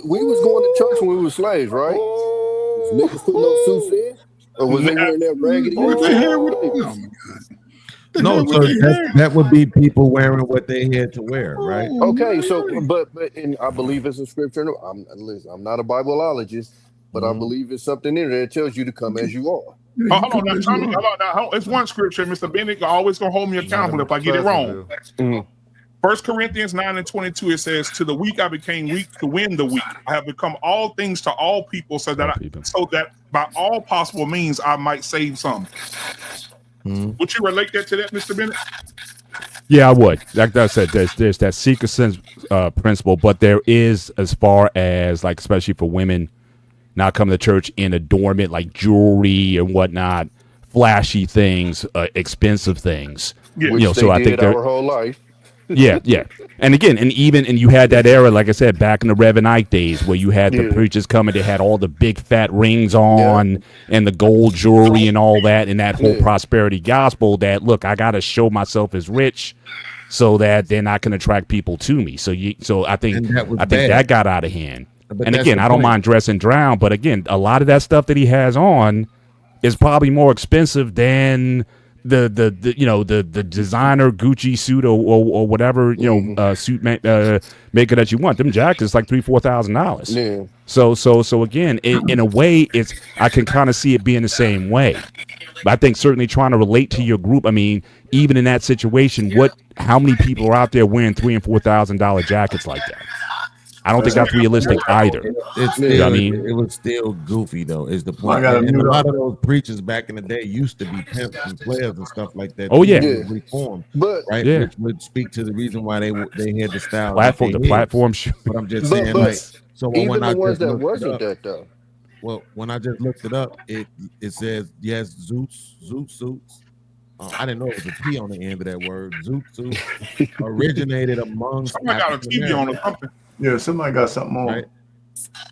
we was going to church when we was slaves, right? Was niggas putting those suits in, or was they wearing that raggedy? What the hell? uniform? Oh my god! No, so that would be people wearing what they had to wear, right? Okay, so but and I believe it's a scripture. Listen, I'm not a Bibleologist, but I believe it's something in there that tells you to come as you are. Oh, hold on now, Tommy. Hold on now. It's one scripture, Mr. Bennett. Always gonna hold me accountable if I get it wrong. Mhm. 1 Corinthians 9:22, it says, "To the weak I became weak to win the weak. I have become all things to all people, so that by all possible means I might save some." Would you relate that to that, Mr. Bennett? Yeah, I would. Like I said, there's that seeker sense principle, but there is, as far as like, especially for women, not coming to church in adornment like jewelry and whatnot, flashy things, expensive things. Yeah. Which they So I think did our whole life. yeah. And again, and you had that era, like I said, back in the Reverend Ike days, where you had the Yeah. preachers coming, they had all the big fat rings on and the gold jewelry and all that, and that whole Yeah. prosperity gospel that, look, I got to show myself as rich so that then I can attract people to me. So I think And that was that bad. got out of hand. But And that's again, the I don't point. mind dressing drown, but again, a lot of that stuff that he has on is probably more expensive than the designer Gucci suit or whatever suit maker that you want. Them jackets like $3,000-$4,000. Yeah. So again, in a way, I can kind of see it being the same way. But I think certainly trying to relate to your group. I mean, even in that situation, how many people are out there wearing $3,000 and $4,000 jackets like that? I don't think that's realistic either. It's You know still, what I mean? it was still goofy though. Is the I point? gotta And a mute lot up. of those preachers back in the day used to be pimps and players and stuff like that. Oh, yeah. They Yeah. would reform, But right? Yeah. Which would speak to the reason why they had the style. Platform, that the they had. platform. Should, But I'm just But- saying, but like, so even when I the ones just that looked it wasn't up, that though. well, when I just looked it up, it says yes, Zoot suits. I didn't know it was a T on the end of that word. Zoot suits originated amongst Somebody got a TV on or something. Yeah, somebody got something on. right?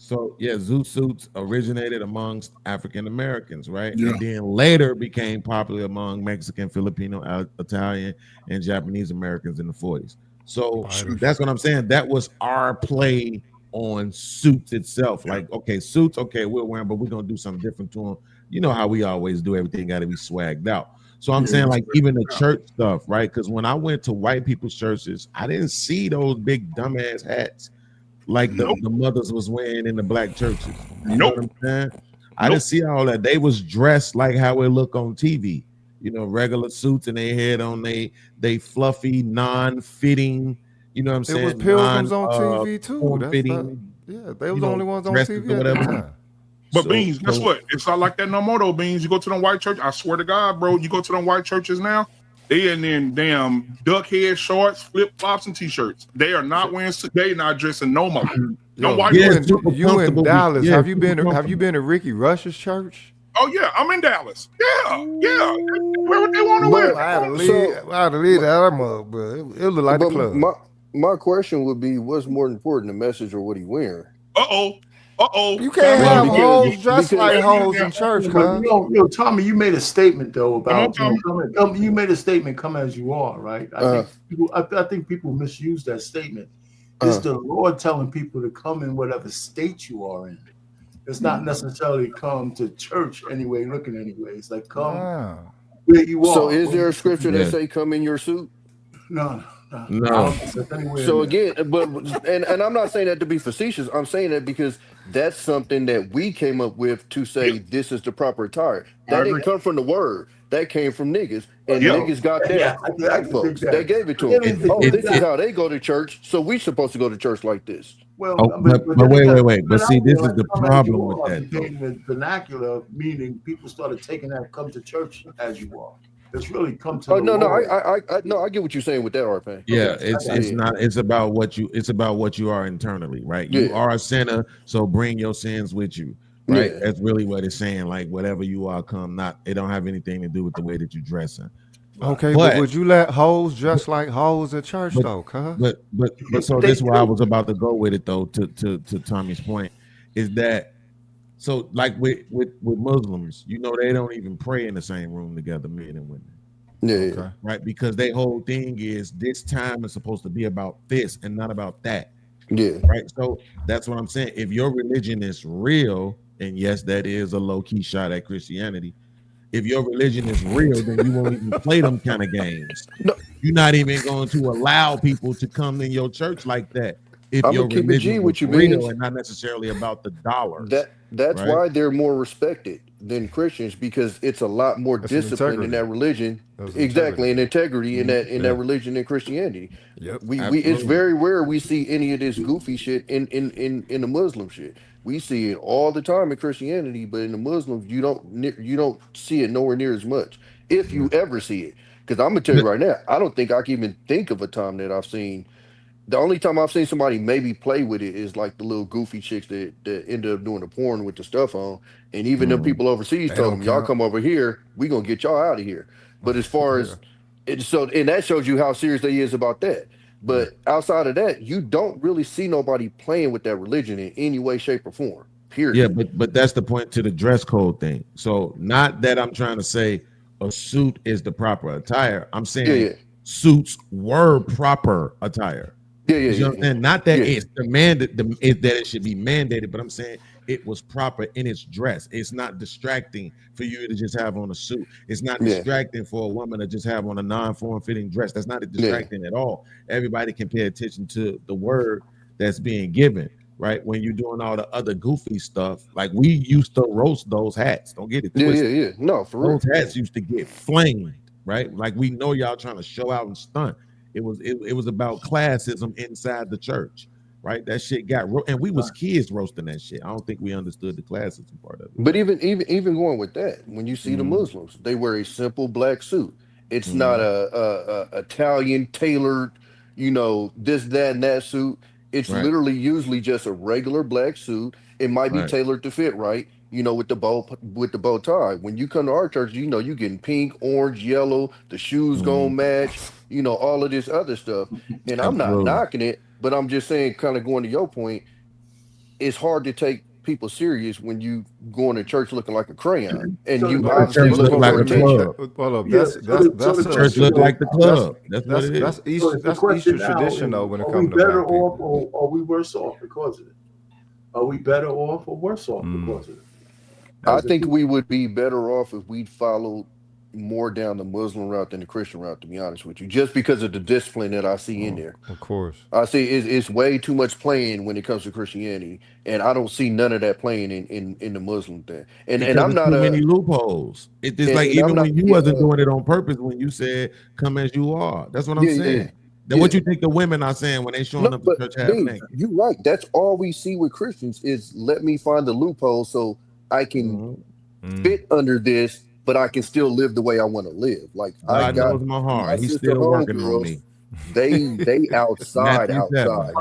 So yeah, zoot suits originated amongst African Americans, right? Yeah. And then later became popular among Mexican, Filipino, Italian, and Japanese Americans in the 40s. So that's what I'm saying. That was our play on suits itself. Like, okay, suits, okay, we'll wear them, but we're gonna do something different to them. You know how we always do, everything got to be swagged out. So I'm saying, like, even the church stuff, right? Because when I went to white people's churches, I didn't see those big dumbass hats like the mothers was wearing in the black churches. You know what I'm saying? I didn't see all that. They was dressed like how it look on TV. You know, regular suits, and they had on they fluffy, non-fitting. You know what I'm saying? It was pilgrims on TV too. form-fitting, Yeah, they was the only ones on dresses TV or at that whatever. time. But So- Beans, guess so- what? It's not like that no more though, Beans. You go to them white church, I swear to God, bro, you go to them white churches now, they in them damn duck head shorts, flip flops, and t-shirts. They are not wearing. They not dressing no more. No Yo, white. Yeah, church. super you in comfortable. Dallas? Yeah, have you super been? Have you comfortable. been to Ricky Rush's church? Oh yeah, I'm in Dallas. Yeah. Wear what they want to wear. I had to leave. So- I had to leave that mug, but it looked like the But club. my question would be, what's more important, the message or what he wearing? You can't have because- hoes dressed because- like hoes in church, But, cuz. Tommy, you made a statement though about Come on, you made a statement. Come as you are, right? I think people misuse that statement. It's the Lord telling people to come in whatever state you are in. It's not necessarily come to church anyway, looking anyway. It's like come Wow. where you are. So is there a scripture Yeah. that say come in your suit? No. No. I don't think that's anywhere So in there. again, but and I'm not saying that to be facetious. I'm saying that because that's something that we came up with to say this is the proper attire. That didn't come from the word. That came from niggas, and Yeah. niggas got that. Yeah, I White can folks, think that. they gave it to Yeah, them. it- Oh, it- this is how they go to church, so we supposed to go to church like this. Well, Oh, but wait. But see, this is the problem with that, though. Became the vernacular, meaning people started taking that come to church as you are. It's really come to. Oh the no, Lord. I get what you're saying with that, RP. Yeah, Okay. it's not. It's about what you are internally, right? You Yeah. are a sinner, so bring your sins with you, right? Yeah. That's really what it's saying. Like whatever you are, come. Not. It don't have anything to do with the way that you dressing. Okay, But- but would you let hoes dress like hoes at church But- though, cuz? But so this is where I was about to go with it though. To Tommy's point, is that so like with Muslims, you know, they don't even pray in the same room together, men and women. Yeah. Okay. Right, because their whole thing is this time is supposed to be about this and not about that. Yeah. Right. So that's what I'm saying. If your religion is real, and yes, that is a low-key shot at Christianity. If your religion is real, then you won't even play them kind of games. No. You're not even going to allow people to come in your church like that. If I'ma your keep it religion G was with you, real Beans. and not necessarily about the dollars. That's right? why they're more respected than Christians, because it's a lot more That's an discipline in integrity. that religion. That's an Exactly, and integrity in that Yeah. religion and Christianity. Yep. We it's Absolutely. very rare we see any of this goofy shit in the Muslim shit. We see it all the time in Christianity, but in the Muslims you don't see it nowhere near as much, if you ever see it. Because I'm gonna tell you right now, I don't think I can even think of a time that I've seen. The only time I've seen somebody maybe play with it is like the little goofy chicks that end up doing the porn with the stuff on. And even them people overseas They told don't them, y'all count. come over here, we gonna get y'all out of here. But as far as and that shows you how serious they is about that. But outside of that, you don't really see nobody playing with that religion in any way, shape, or form. Period. Yeah, but that's the point to the dress code thing. So not that I'm trying to say a suit is the proper attire. I'm saying Yeah. suits were proper attire. Yeah, You know what I'm saying? Not that Yeah. it's demanded, that it should be mandated, but I'm saying it was proper in its dress. It's not distracting for you to just have on a suit. It's not Yeah. distracting for a woman to just have on a non-form fitting dress. That's not distracting at all. Everybody can pay attention to the word that's being given, right? When you're doing all the other goofy stuff, like we used to roast those hats. Don't get it Yeah, twisted. yeah. No, for real. Those hats used to get flamed, right? Like we know y'all trying to show out and stunt. It was about classism inside the church. right? That shit got and we was kids roasting that shit. I don't think we understood the classism part of it. But even going with that, when you see the Muslims, they wear a simple black suit. It's not a Italian tailored, this, that, and that suit. It's literally usually just a regular black suit. It might be tailored to fit right, with the bow tie. When you come to our church, you getting pink, orange, yellow. The shoes gonna match. All of this other stuff. And I'm not knocking it, but I'm just saying, kind of going to your point, it's hard to take people serious when you going to church looking like a crayon and you obviously look like a club. Well, that's church look like the club. That's Easter tradition though. When it comes to better black off people. or are we worse off because of it? Are we better off or worse off because of it? I think we would be better off if we'd followed more down the Muslim route than the Christian route, to be honest with you, just because of the discipline that I see in there. Of course. I see it's way too much playing when it comes to Christianity, and I don't see none of that playing in the Muslim thing. And I'm not too many loopholes. It's like even when you wasn't doing it on purpose, when you said "come as you are," that's what I'm saying. Then what you think the women are saying when they showing up to church half naked? You're right. That's all we see with Christians is let me find the loophole so I can fit under this, but I can still live the way I want to live. Like God knows my heart. He's still working on me. They outside,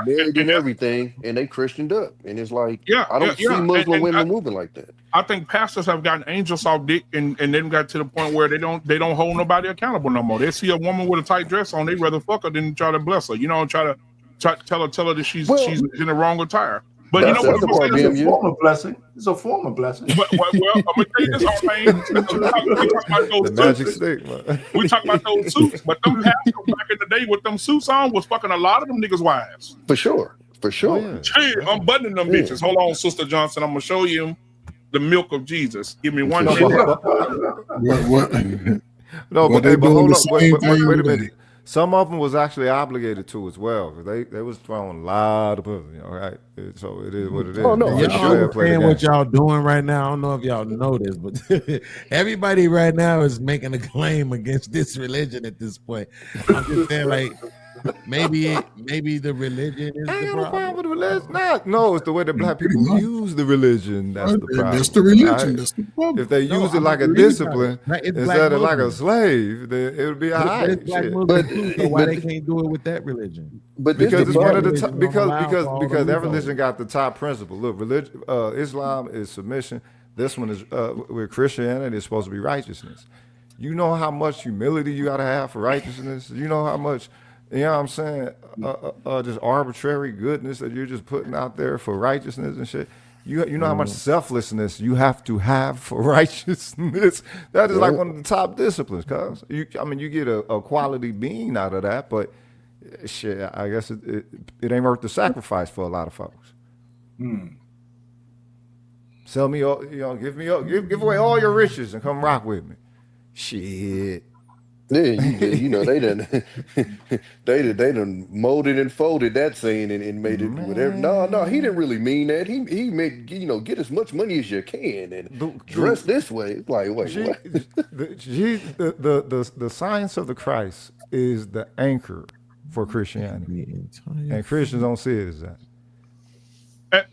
married and everything, and they Christianed up, and it's like I don't see Muslim women moving like that. I think pastors have gotten angels off dick, and then got to the point where they don't hold nobody accountable no more. They see a woman with a tight dress on, they rather fuck her than try to bless her. Try to tell her that she's in the wrong attire. But you know what? It's a form of blessing. It's a form of blessing. Well, I'm gonna tell you this, the magic stick, man. We talk about those suits, but them pastors back in the day with them suits on was fucking a lot of them niggas' wives. For sure. Oh, yeah. Hey, I'm buttoning them bitches. Hold on, Sister Johnson. I'm gonna show you the milk of Jesus. Give me one minute. No, but hold up. Wait a minute. Some of them was actually obligated to as well, because they was throwing a lot of pussy, right? So it is what it is. Oh, no. Y'all understand what y'all doing right now? I don't know if y'all know this, but everybody right now is making a claim against this religion at this point. I'm just saying, like, maybe the religion is the problem. With the religion. No, it's the way that black people use the religion. That's the problem. That's the religion. Right? That's the problem. If they use it like a discipline instead of like a slave, then it would be all right. So why they can't do it with that religion? But because it's one of the top, because that religion got the top principle. Look, religion, Islam is submission. This one is with Christianity is supposed to be righteousness. You know how much humility you got to have for righteousness. You know how much. You know what I'm saying? Just arbitrary goodness that you're just putting out there for righteousness and shit. You know how much selflessness you have to have for righteousness. That is like one of the top disciplines, cuz. You get a quality being out of that, but shit, I guess it ain't worth the sacrifice for a lot of folks. Sell me all, give away all your riches and come rock with me. Shit. Yeah, they done molded and folded that saying and made it whatever. No, he didn't really mean that. He meant get as much money as you can and dress this way. It's like what? The science of the Christ is the anchor for Christianity, and Christians don't see it as that.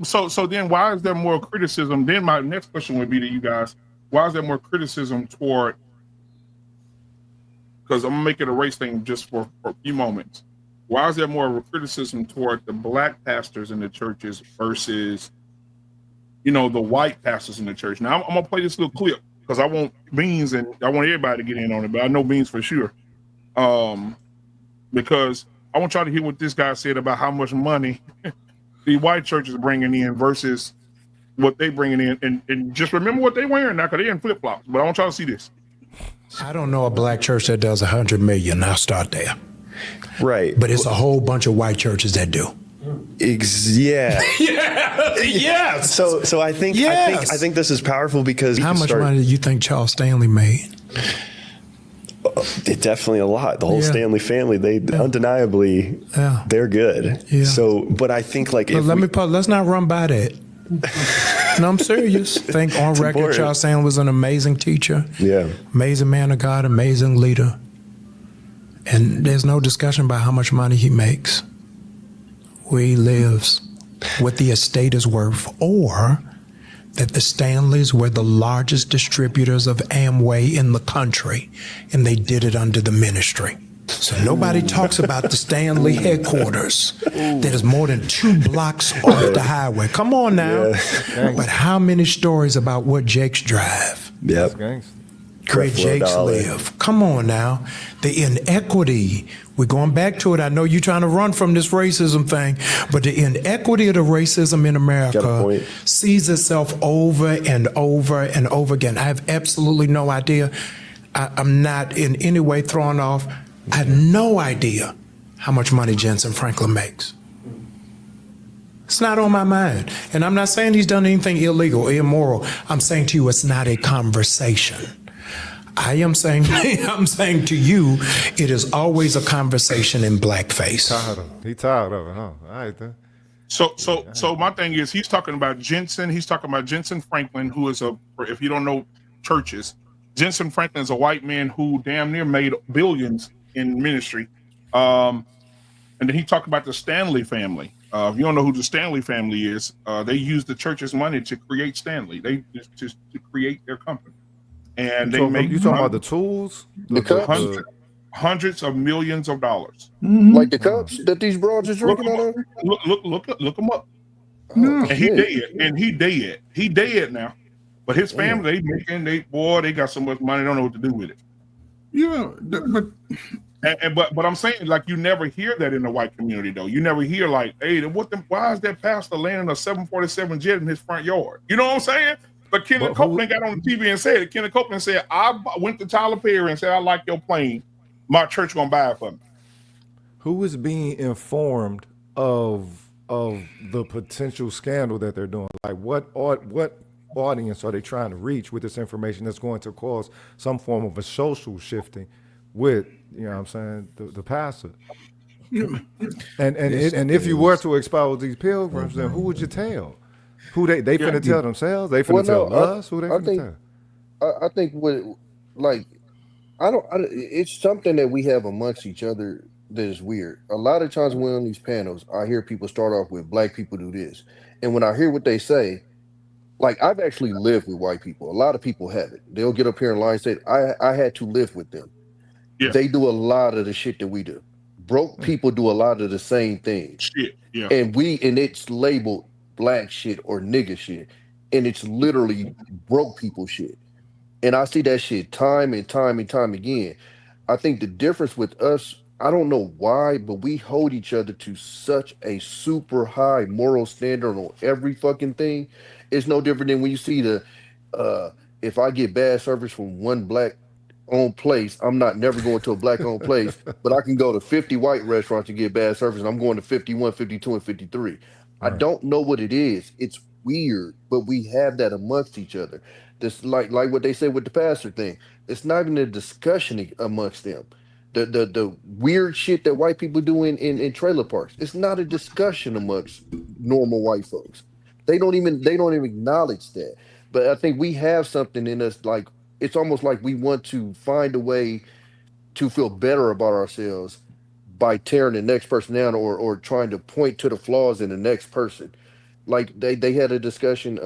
So then, why is there more criticism? Then my next question would be to you guys: why is there more criticism toward? Because I'm gonna make it a race thing just for a few moments. Why is there more of a criticism toward the black pastors in the churches versus, the white pastors in the church? Now I'm gonna play this little clip because I want Beans and I want everybody to get in on it, but I know Beans for sure. Because I want y'all to hear what this guy said about how much money the white church is bringing in versus what they bringing in, and just remember what they wearing now, because they in flip flops. But I want y'all to see this. I don't know a black church that does 100 million. I'll start there. Right. But it's a whole bunch of white churches that do. Yeah. Yeah. So I think Yes. I think this is powerful because How much money do you think Charles Stanley made? Definitely a lot. The whole Stanley family, they undeniably they're good. Yeah. So, but I think like let's not run by that. No, I'm serious. Think on record, important. Charles Stanley was an amazing teacher. Yeah. Amazing man of God, amazing leader. And there's no discussion about how much money he makes. where he lives, what the estate is worth, or that the Stanleys were the largest distributors of Amway in the country, and they did it under the ministry. So nobody talks about the Stanley headquarters that is more than 2 blocks off the highway. Come on now. Yeah. But how many stories about what Jakes drive? Yep. Where Jakes $4. live? Come on now. The inequity. We're going back to it. I know you're trying to run from this racism thing, but the inequity of the racism in America sees itself over and over and over again. I have absolutely no idea. I'm not in any way thrown off. I have no idea how much money Jensen Franklin makes. It's not on my mind. And I'm not saying he's done anything illegal or immoral. I'm saying to you, it's not a conversation. I am saying, I'm saying to you, it is always a conversation in blackface. He tired of it, huh? All right then. So my thing is, he's talking about Jensen. He's talking about Jensen Franklin, who is if you don't know churches, Jensen Franklin is a white man who damn near made billions in ministry. And then he talked about the Stanley family. If you don't know who the Stanley family is, they use the church's money to create Stanley. They just to create their company. And they make you talking about the tools? Hundreds of millions of dollars. Like the cups that these broads is drinking out of? Look them up. Oh, and he dead. He dead now. But his family, they got so much money, they don't know what to do with it. Yeah, but I'm saying, like, you never hear that in the white community, though. You never hear like, hey, why is that pastor landing a 747 jet in his front yard? You know what I'm saying? But Kenneth Copeland got on the TV and said it. Kenneth Copeland said, I went to Tyler Perry and said, I like your plane. My church gonna buy it for me. Who is being informed of the potential scandal that they're doing? Like what audience are they trying to reach with this information that's going to cause some form of a social shifting with, you know what I'm saying, the pastor? And if you were to expose these pilgrims, then who would you tell? Who they finna tell themselves? They finna tell us? Who they finna tell? I think it's something that we have amongst each other that is weird. A lot of times when we're on these panels, I hear people start off with black people do this. And when I hear what they say, like, I've actually lived with white people. A lot of people haven't. They'll get up here in line and say, I had to live with them. Yeah. They do a lot of the shit that we do. Broke people do a lot of the same things. Shit. Yeah. And it's labeled black shit or nigga shit. And it's literally broke people shit. And I see that shit time and time and time again. I think the difference with us, I don't know why, but we hold each other to such a super high moral standard on every fucking thing. It's no different than when you see if I get bad service from one black owned place, I'm not never going to a black owned place, but I can go to 50 white restaurants to get bad service, and I'm going to 51, 52, and 53. Right. I don't know what it is. It's weird, but we have that amongst each other. This like what they say with the pastor thing. It's not even a discussion amongst them. The weird shit that white people do in trailer parks. It's not a discussion amongst normal white folks. They don't even acknowledge that. But I think we have something in us, like it's almost like we want to find a way to feel better about ourselves by tearing the next person down or trying to point to the flaws in the next person. Like they had a discussion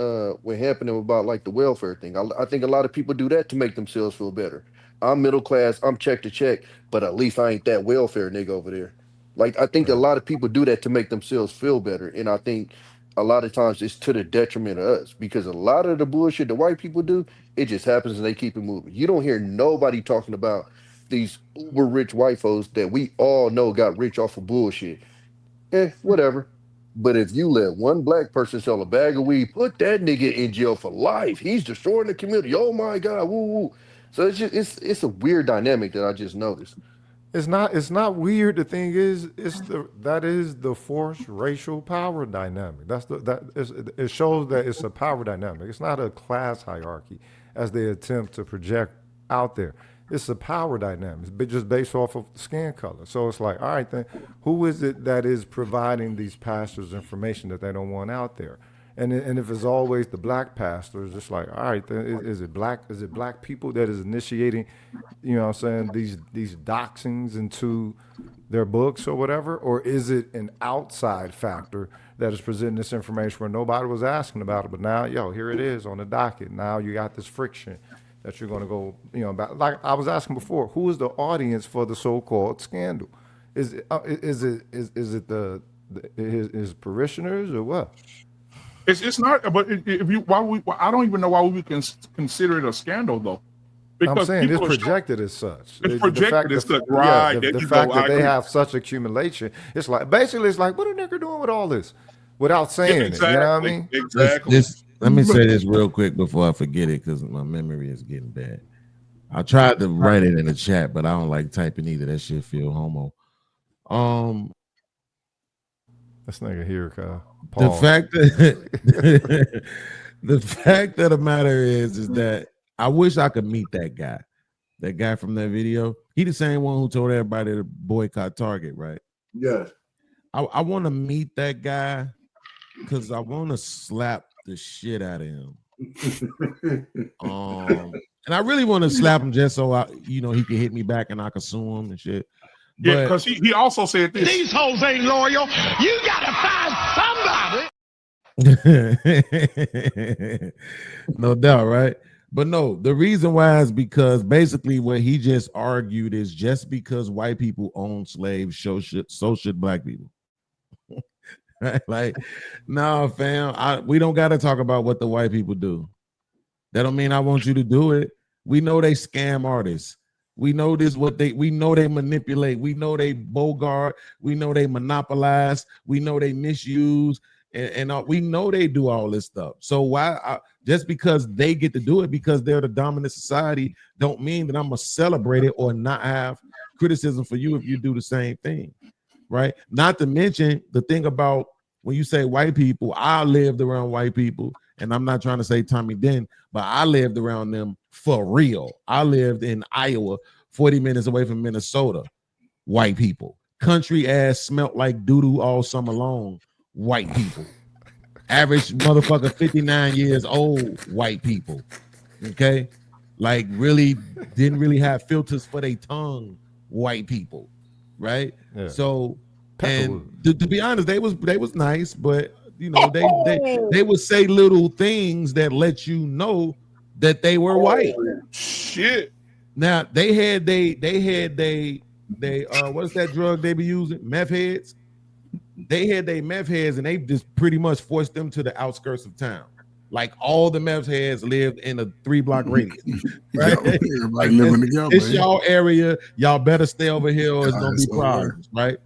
with happening about like the welfare thing. I think a lot of people do that to make themselves feel better. I'm middle class, I'm check to check, but at least I ain't that welfare nigga over there. Like I think a lot of people do that to make themselves feel better. And I think a lot of times it's to the detriment of us, because a lot of the bullshit that white people do, it just happens and they keep it moving. You don't hear nobody talking about these uber rich white folks that we all know got rich off of bullshit. Whatever. But if you let one black person sell a bag of weed, put that nigga in jail for life. He's destroying the community. Oh my God, woo woo. So it's a weird dynamic that I just noticed. It's not weird. The thing is, that is the forced racial power dynamic. It shows that it's a power dynamic. It's not a class hierarchy as they attempt to project out there. It's a power dynamic, just based off of skin color. So it's like, all right, then, who is it that is providing these pastors information that they don't want out there? And if it's always the black pastors, it's like, all right, then, is it black people that is initiating, you know what I'm saying, these doxings into their books or whatever, or is it an outside factor that is presenting this information where nobody was asking about it, but now, here it is on the docket. Now you got this friction that you're going to go, about. Like I was asking before, who is the audience for the so-called scandal? Is it his parishioners or what? It's not, but I don't even know why we would consider it a scandal though. Because I'm saying it's projected as such. It's projected as such, right? The fact that they have such accumulation, it's like basically it's like, what a nigga doing with all this without saying it. You know what I mean? Exactly. Let me say this real quick before I forget it, because my memory is getting bad. I tried to write it in the chat, but I don't like typing either. That shit feel homo. This nigga here, Kyle. The fact of the matter is that I wish I could meet that guy from that video. He the same one who told everybody to boycott Target, right? Yes. I want to meet that guy because I want to slap the shit out of him. And I really want to slap him just so he can hit me back and I can sue him and shit. Yeah, because he also said this. These hoes ain't loyal. You gotta find somebody. No doubt, right? But no, the reason why is because basically what he just argued is just because white people own slaves, so should black people. Right? Like, nah, fam, we don't got to talk about what the white people do. That don't mean I want you to do it. We know they scam artists. We know we know they manipulate. We know they bogart. We know they monopolize. We know they misuse. And we know they do all this stuff. So why just because they get to do it because they're the dominant society don't mean that I'm gonna celebrate it or not have criticism for you if you do the same thing, right? Not to mention the thing about when you say white people, I lived around white people, and I'm not trying to say Tommy Den, but I lived around them for real. I lived in Iowa, 40 minutes away from Minnesota. White people, country ass smelt like doo-doo all summer long. White people, average motherfucker 59 years old, white people, okay, like really didn't really have filters for their tongue, white people, right? Yeah. So and to be honest, they was nice, but they would say little things that let you know that they were white. Shit. Now they had what's that drug they be using? Meth heads. They had their meth heads and they just pretty much forced them to the outskirts of town. Like all the meth heads lived in a 3-block radius. Right? Everybody living together. It's y'all area. Y'all better stay over here or it's gonna be problems, right?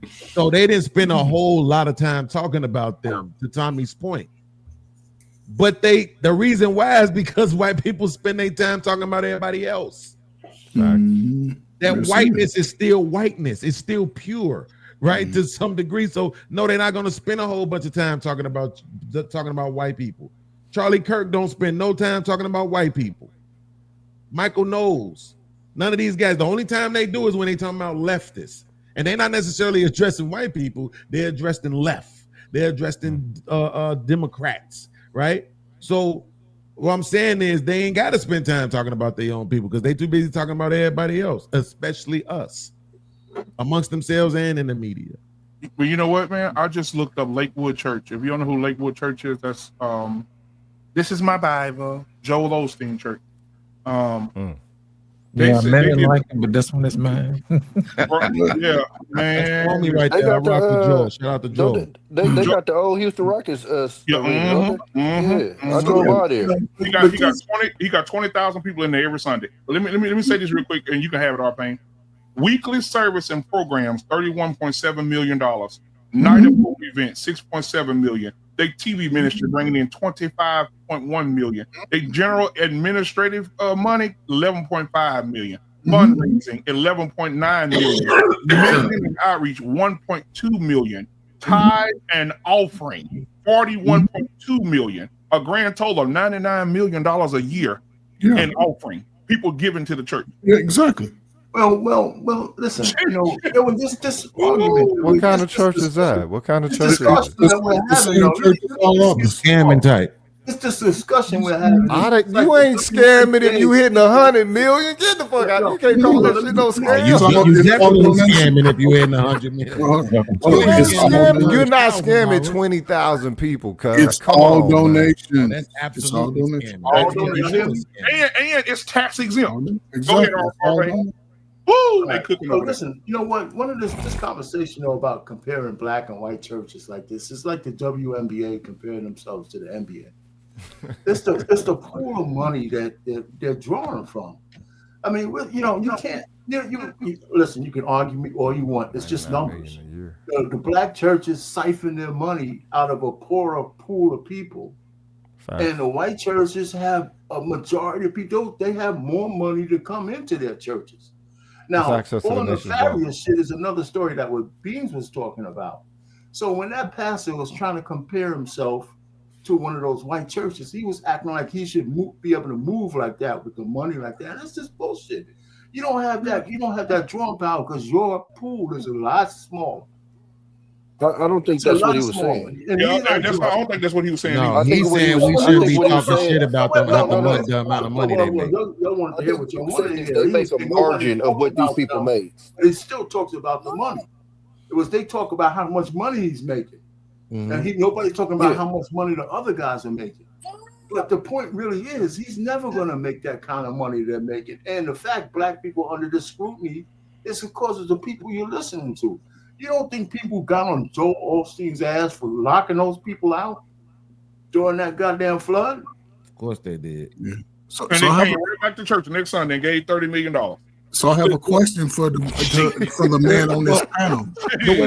So they didn't spend a whole lot of time talking about them, to Tommy's point. But the reason why is because white people spend their time talking about everybody else. That whiteness is still whiteness. It's still pure. Right, to some degree. So no, they're not going to spend a whole bunch of time talking about white people. Charlie Kirk don't spend no time talking about white people. Michael Knowles, none of these guys. The only time they do is when they talking about leftists, and they're not necessarily addressing white people. They're addressing left. They're addressing Democrats. Right. So what I'm saying is they ain't got to spend time talking about their own people because they too busy talking about everybody else, especially us. Amongst themselves and in the media. Well, you know what, man? I just looked up Lakewood Church. If you don't know who Lakewood Church is, that's This Is My Bible, Joel Osteen Church. Yeah, many like him, but this one is mine. Yeah, man. Homie right there. I rock with Joel. Shout out to Joel. They got the old Houston Rockets. Yeah, I drove by there. He got 20,000 people in there every Sunday. But let me say this real quick, and you can have it, R-Pain. Weekly service and programs, $31.7 million. Night of event, $6.7 million. They TV ministry bringing in $25.1 million. They general administrative money, $11.5 million. Fundraising, $11.9 million. Ministry outreach, $1.2 million. Tithe and offering, $41.2 million. A grand total of $99 million a year in offering. People giving to the church. Yeah, exactly. Well. Listen, this argument. What kind of church is that? What kind of church is it? Scamming type. It's this discussion we're having. You ain't scamming if you hitting 100 million. Get the fuck out. You can't call that shit no scam. You definitely scamming if you hitting 100 million. You're not scamming 20,000 people, cuz. It's all donation. That's absolutely scamming. All donation. And it's tax exempt. Exactly. Go ahead, RFA. Woo, they cooking over there. Listen, you know what? One of this conversation about comparing black and white churches like this is like the WNBA comparing themselves to the NBA. It's the pool of money that they're drawing from. I mean, you can't. You listen. You can argue me all you want. It's just numbers. The black churches siphon their money out of a poorer pool of people, and the white churches have a majority of people. They have more money to come into their churches. Now, all the nefarious shit is another story that what Beans was talking about. So when that pastor was trying to compare himself to one of those white churches, he was acting like he should be able to move like that with the money like that. That's just bullshit. You don't have that. You don't have that drawing power because your pool is a lot smaller. I don't think that's what he was saying. I don't think that's what he was saying. No, he's saying we should be talking shit about the amount of money they make. They make a margin of what these people make. He still talks about the money. They talk about how much money he's making. And nobody's talking about how much money the other guys are making. But the point really is he's never going to make that kind of money they're making. And the fact black people under this scrutiny is because of the people you're listening to. You don't think people got on Joel Osteen's ass for locking those people out during that goddamn flood? Of course they did. Yeah. And they came right back to church next Sunday and gave $30 million. So I have a question for the man on this panel. Because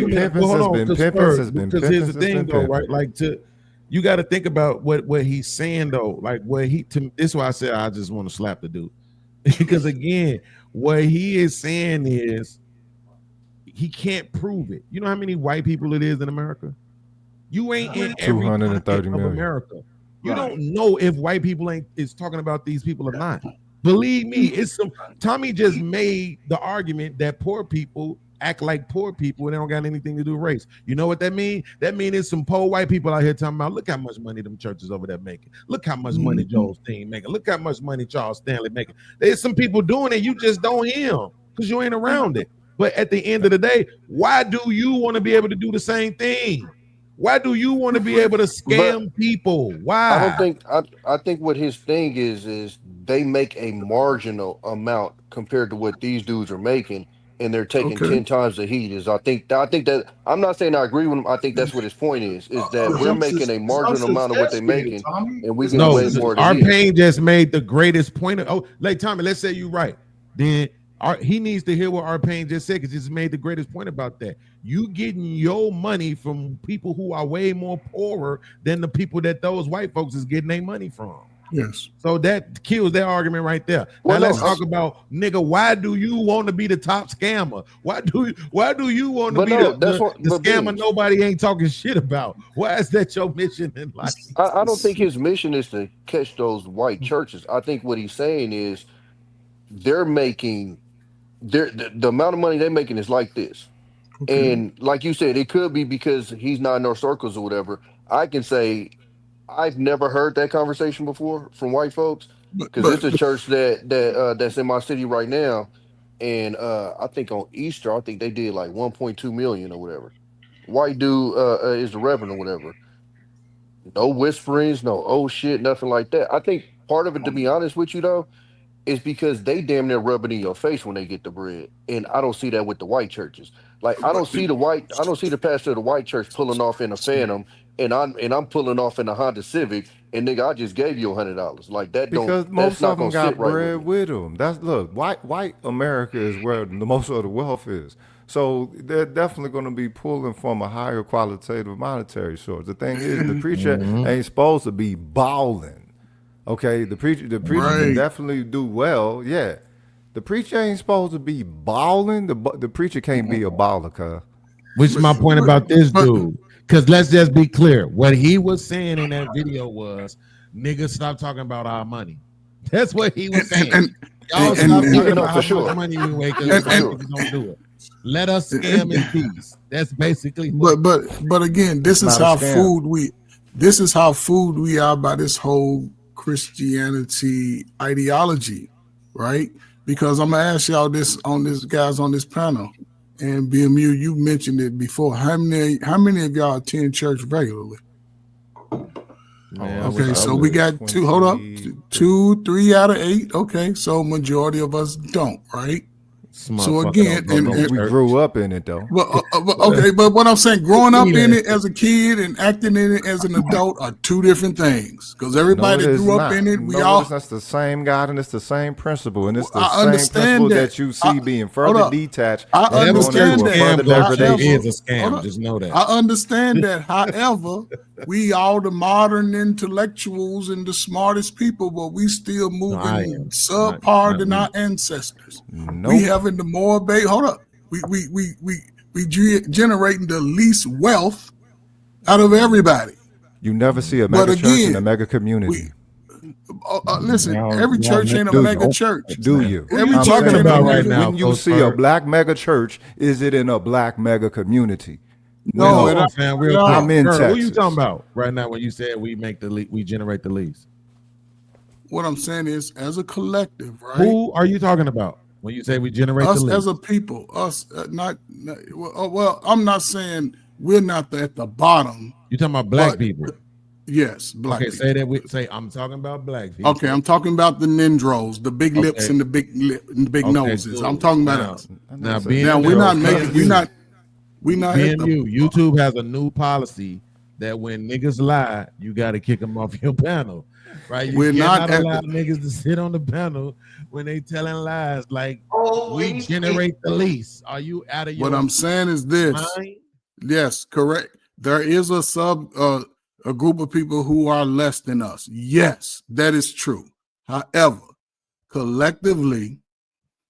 here's the thing, though, right? Like, you got to think about what he's saying, though. Like, this is why I said I just want to slap the dude. Because again, what he is saying is he can't prove it. You know how many white people it is in America? You ain't in every 230 million of America. You don't know if white people is talking about these people or not. Believe me, Tommy just made the argument that poor people act like poor people and they don't got anything to do with race. You know what that means? That means there's some poor white people out here talking about, look how much money them churches over there making. Look how much money Joel Osteen making. Look how much money Charles Stanley making. There's some people doing it, you just don't hear them because you ain't around it. But at the end of the day, why do you want to be able to do the same thing? Why do you want to be able to scam people? Why? I think what his thing is they make a marginal amount compared to what these dudes are making, and they're taking 10 times the heat. I think that I'm not saying I agree with him. I think that's what his point is that we're making a marginal amount of what they're making, and we can way more. Arpain just made the greatest point. Tommy, let's say you're right. Then he needs to hear what Arpain just said because he's made the greatest point about that. You getting your money from people who are way more poorer than the people that those white folks is getting their money from. Yes. So that kills their argument right there. Now let's talk about, nigga, why do you want to be the top scammer? Why do you want to be the scammer nobody ain't talking shit about? Why is that your mission in life? I don't think his mission is to catch those white churches. I think what he's saying is they're making the amount of money they're making is like this. Okay. And like you said, it could be because he's not in our circles or whatever. I can say I've never heard that conversation before from white folks because it's a church that's in my city right now, and I think on Easter I think they did like 1.2 million or whatever. White dude is the reverend or whatever. No whisperings, no oh shit, nothing like that. I think part of it, to be honest with you though, is because they damn near rub it in your face when they get the bread, and I don't see that with the white churches. Like I don't see the pastor of the white church pulling off in a Phantom, and I'm pulling off in a Honda Civic, and nigga, I just gave you $100. Like that because most of them got bread with them. White America is where the most of the wealth is. So they're definitely going to be pulling from a higher qualitative monetary source. The thing is, the preacher ain't supposed to be balling. Okay, the preacher can definitely do well. Yeah. The preacher ain't supposed to be balling. The preacher can't be a baller, cuz. Which is my point about this dude. Because let's just be clear. What he was saying in that video was, niggas, stop talking about our money. That's what he was saying. Y'all stop talking about how much money we make because don't do it. Let us scam in peace. That's basically but again, this is how food This is how fooled we are by this whole Christianity ideology, right? Because I'm gonna ask y'all this on this guys on this panel, and BMU, you mentioned it before. How many of y'all attend church regularly? Man, Okay, so we got two. Hold up, 2, 3 out of 8. Okay, so majority of us don't, right? So again, and we grew up in it though. Well, okay, but what I'm saying, growing up in it as a kid and acting in it as an adult are two different things. Because everybody that grew up in it, we all. That's the same God and it's the same principle, and it's the I same understand principle that. that you see being further detached. I understand that. Scam, However, it is a scam. Just know that. I understand that. However, we all the modern intellectuals and the smartest people, but we still moving subpar than our ancestors. Nope. We having the more bait. Hold up. We generating the least wealth out of everybody. You never see a mega church in a mega community. Listen, every church ain't a mega church. Do you? Every I'm church saying, ain't a mega. when you see a black mega church, is it in a black mega community? No, I'm in Texas. What are you talking about right now when you said we make we generate the least? What I'm saying is, as a collective, right? Who are you talking about when you say we generate us the least? As a people? Us, well, I'm not saying we're not at the bottom. You talking about black people? Yes, black people. Say that. I'm talking about black people. Okay, I'm talking about the Nendros, the big lips and the big noses. Cool. I'm talking about us. Now we're not making. We're not. YouTube has a new policy that when niggas lie, you got to kick them off your panel, right? You cannot allow niggas to sit on the panel when they telling lies. Like we generate the least. Are you out of your? What I'm saying is this. Mind? Yes, correct. There is a group of people who are less than us. Yes, that is true. However, collectively,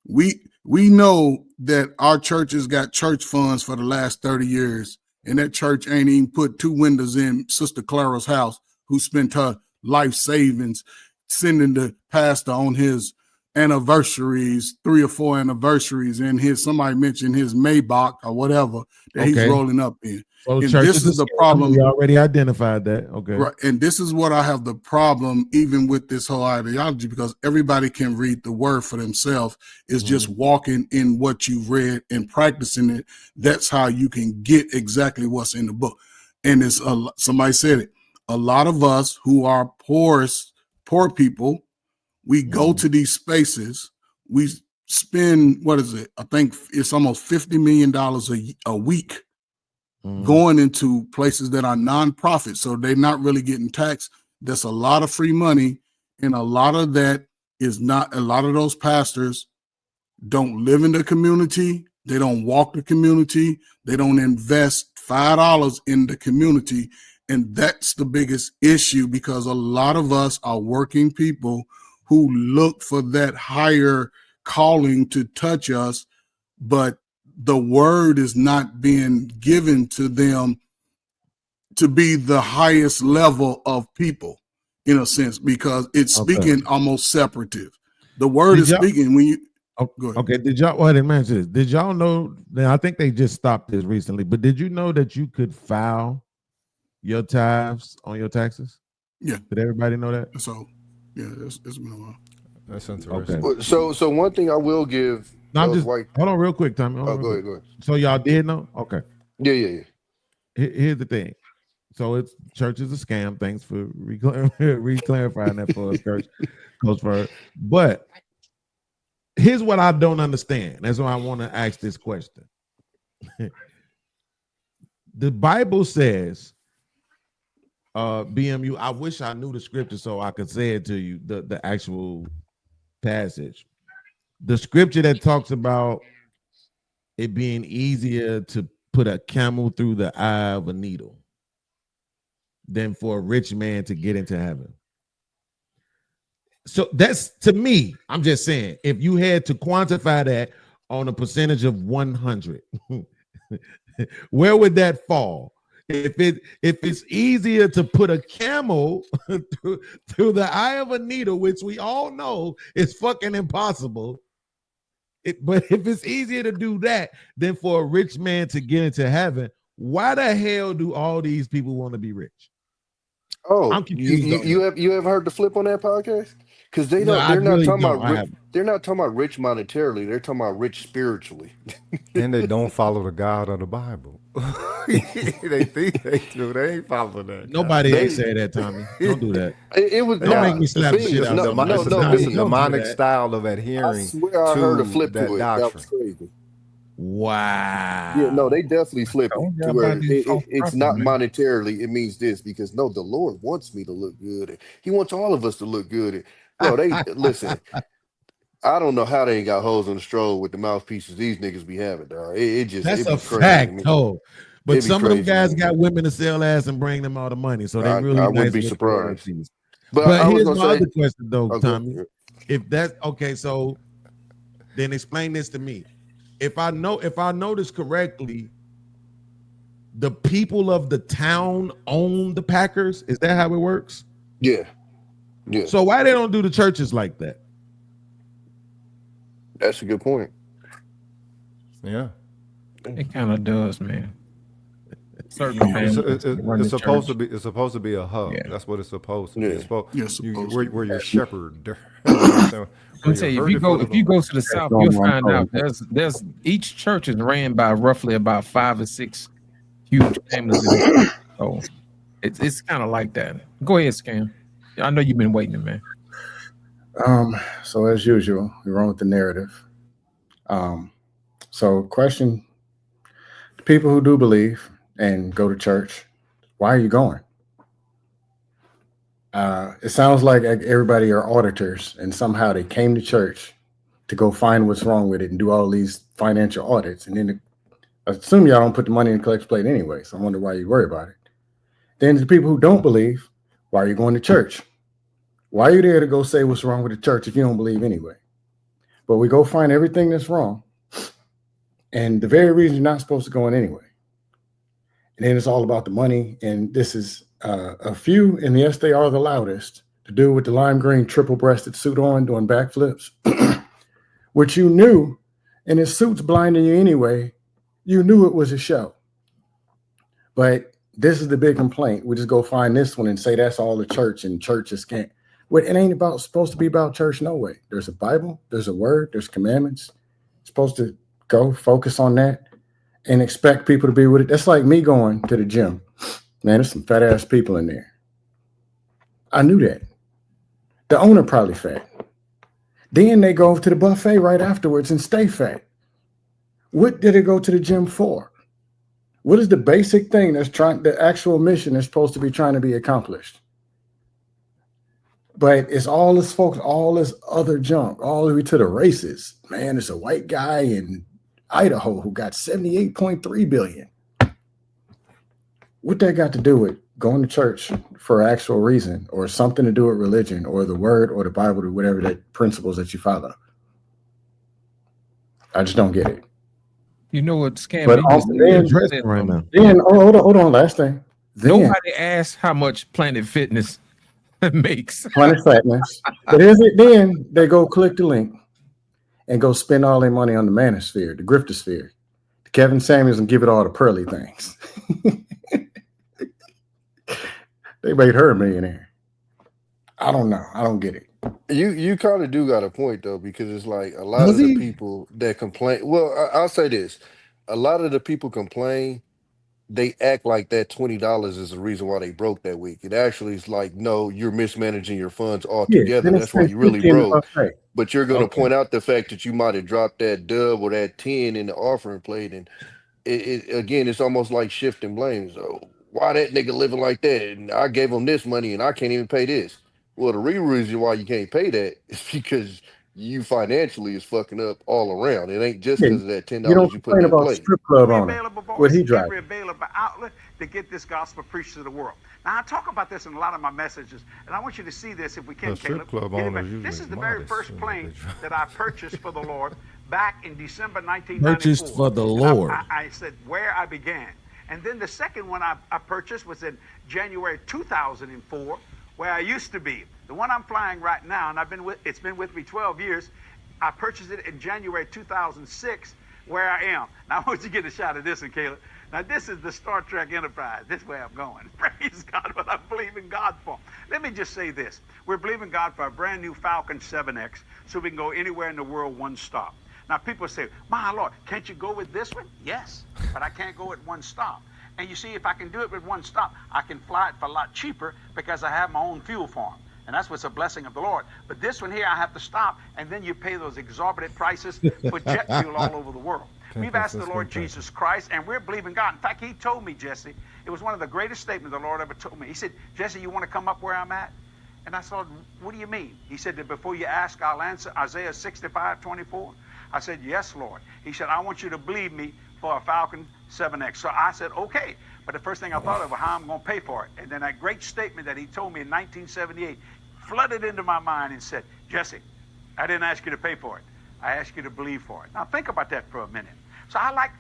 we know that our churches got church funds for the last 30 years, and that church ain't even put 2 windows in Sister Clara's house, who spent her life savings sending the pastor on his anniversaries, 3 or 4 anniversaries, and somebody mentioned his Maybach or whatever that he's rolling up in. Well, and this is the problem. We already identified that. Okay. Right. And this is what I have the problem even with this whole ideology, because everybody can read the word for themselves. It's just walking in what you've read and practicing it. That's how you can get exactly what's in the book. And it's somebody said it. A lot of us who are poor people, we go to these spaces, we spend, what is it? I think it's almost $50 million a week going into places that are nonprofit. So they're not really getting taxed. That's a lot of free money. And a lot of that is not, a lot of those pastors don't live in the community. They don't walk the community. They don't invest $5 in the community. And that's the biggest issue, because a lot of us are working people who look for that higher calling to touch us, but the word is not being given to them to be the highest level of people, in a sense, because it's speaking almost separative. The word is speaking when you. Go ahead. Okay, did y'all? Well, I didn't mention this. Did y'all know? I think they just stopped this recently, but did you know that you could file your tithes on your taxes? Yeah. Did everybody know that? So, yeah, it's been a while. That's interesting. Okay. So one thing I will give. No, I'm just hold on real quick, Tommy. Go ahead. So y'all did know? Okay. Yeah. Here's the thing. So it's church is a scam. Thanks for re-clarifying that for us, Coach Bird. But here's what I don't understand. That's why I want to ask this question. The Bible says, BMU, I wish I knew the scripture so I could say it to you, the actual passage. The scripture that talks about it being easier to put a camel through the eye of a needle than for a rich man to get into heaven. So that's, to me, I'm just saying, if you had to quantify that on a percentage of 100, where would that fall? If it's easier to put a camel through the eye of a needle, which we all know is fucking impossible, but if it's easier to do that than for a rich man to get into heaven, why the hell do all these people want to be rich? Oh, I'm confused. you ever heard the flip on that podcast? Because No, I they're not really talking don't. about I have. they're not talking about rich monetarily. They're talking about rich spiritually. And they don't follow the God of the Bible. They think they do. They ain't following that. Nobody They- ain't say that, Tommy. Don't do that. It was Don't nah, make me slap the thing shit is, out no, of no, somebody. no, Nah, listen. don't do demonic that. style of I adhering swear I heard a flip that to it. doctrine. That was crazy. Wow. Yeah, no, they definitely flip Told it you to where about these false it's prophets, not man. monetarily. It means this because no, the Lord wants me to look good. He wants all of us to look good. Bro, they listen. I don't know how they ain't got hoes on the stroll with the mouthpieces these niggas be having, dog. It just That's it be a crazy to fact, me. though. But It be some of them crazy to guys me. got women to sell ass and bring them all the money, so they really I nice wouldn't be with the surprised. royalties. But But I was here's gonna my say, other question, though, okay, Tommy. If that's okay, so then explain this to me. If I notice correctly, the people of the town own the Packers. Is that how it works? yeah, yeah, So why they don't do the churches like that? that's a good point. Yeah. It kind of does, man. Certain It's, families run it's the supposed church. to be. It's supposed to be a hub. Yeah. That's what it's supposed to be. Yeah. It's supposed, You're supposed to where be. you're shepherd. I'm tell you, if you go to the south, you'll find out there's each church is ran by roughly about 5 or 6 huge families. So it's kind of like that. Go ahead, Scam. I know you've been waiting, man. So as usual, we run with the narrative. So question, the people who do believe and go to church, why are you going? It sounds like everybody are auditors and somehow they came to church to go find what's wrong with it and do all these financial audits. And then I assume y'all don't put the money in the collection plate anyway. So I wonder why you worry about it. Then the people who don't believe, why are you going to church? Why are you there to go say what's wrong with the church if you don't believe anyway? But we go find everything that's wrong. And the very reason you're not supposed to go in anyway. And then it's all about the money. And this is a few, and yes, they are the loudest. The dude with the lime green triple-breasted suit on doing backflips, which you knew, and his suit's blinding you anyway. You knew it was a show. But this is the big complaint. We just go find this one and say that's all the church, and churches can't. Well, it ain't supposed to be about church, no way. There's a Bible, there's a word, there's commandments. It's supposed to go focus on that and expect people to be with it. That's like me going to the gym. Man, there's some fat ass people in there. I knew that. The owner probably fat. Then they go to the buffet right afterwards and stay fat. What did it go to the gym for? What is the basic thing the actual mission is supposed to be trying to be accomplished? But it's all this folks, all this other junk, all the way to the races. Man, it's a white guy in Idaho who got 78.3 billion. What that got to do with going to church for actual reason or something to do with religion or the word or the Bible or whatever that principles that you follow? I just don't get it. You know what, Scam? But hold on, last thing. Nobody asked how much Planet Fitness makes. Planet Fatness. But is it then they go click the link and go spend all their money on the manosphere, the griftosphere, the Kevin Samuels, and give it all to Pearly things. They made her a millionaire. I don't know. I don't get it. You kind of do got a point though, because it's like a lot of the people that complain. Well, I'll say this: a lot of the people complain. They act like that $20 is the reason why they broke that week. It actually is like, no, you're mismanaging your funds altogether. That's why you really broke. But you're going to point out the fact that you might have dropped that dub or that 10 in the offering plate, and again, it's almost like shifting blame. So why that nigga living like that? And I gave him this money and I can't even pay this. Well, the real reason why you can't pay that is because you financially is fucking up all around. It ain't just because of that $10 you put in that plate. Strip club owner. What he drive? Every available outlet to get this gospel preached to the world. Now, I talk about this in a lot of my messages, and I want you to see this if we can, Caleb. This is the very first plane that I purchased for the Lord back in December 1994. Purchased for the Lord. I said where I began. And then the second one I purchased was in January 2004, where I used to be. The one I'm flying right now, and it's been with me 12 years. I purchased it in January 2006. where I am. Now I want you to get a shot of this one, Caleb. Now this is the Star Trek Enterprise. This is where I'm going. Praise God, what I believe in God for. Let me just say this. We're believing God for a brand new Falcon 7X so we can go anywhere in the world one stop. Now people say, my Lord, can't you go with this one? Yes, but I can't go at one stop. And you see, if I can do it with one stop, I can fly it for a lot cheaper because I have my own fuel farm. And that's what's a blessing of the Lord. But this one here, I have to stop, and then you pay those exorbitant prices for jet fuel all over the world. We've asked the Lord Jesus Christ, and we're believing God. In fact, he told me, Jesse, it was one of the greatest statements the Lord ever told me. He said, Jesse, you want to come up where I'm at? And I said, what do you mean? He said that before you ask, I'll answer. Isaiah 65:24. I said, yes, Lord. He said, I want you to believe me for a Falcon 7X. So I said, okay. But the first thing I thought of was how I'm going to pay for it. And then that great statement that he told me in 1978 flooded into my mind and said, Jesse, I didn't ask you to pay for it. I asked you to believe for it. Now think about that for a minute. So I like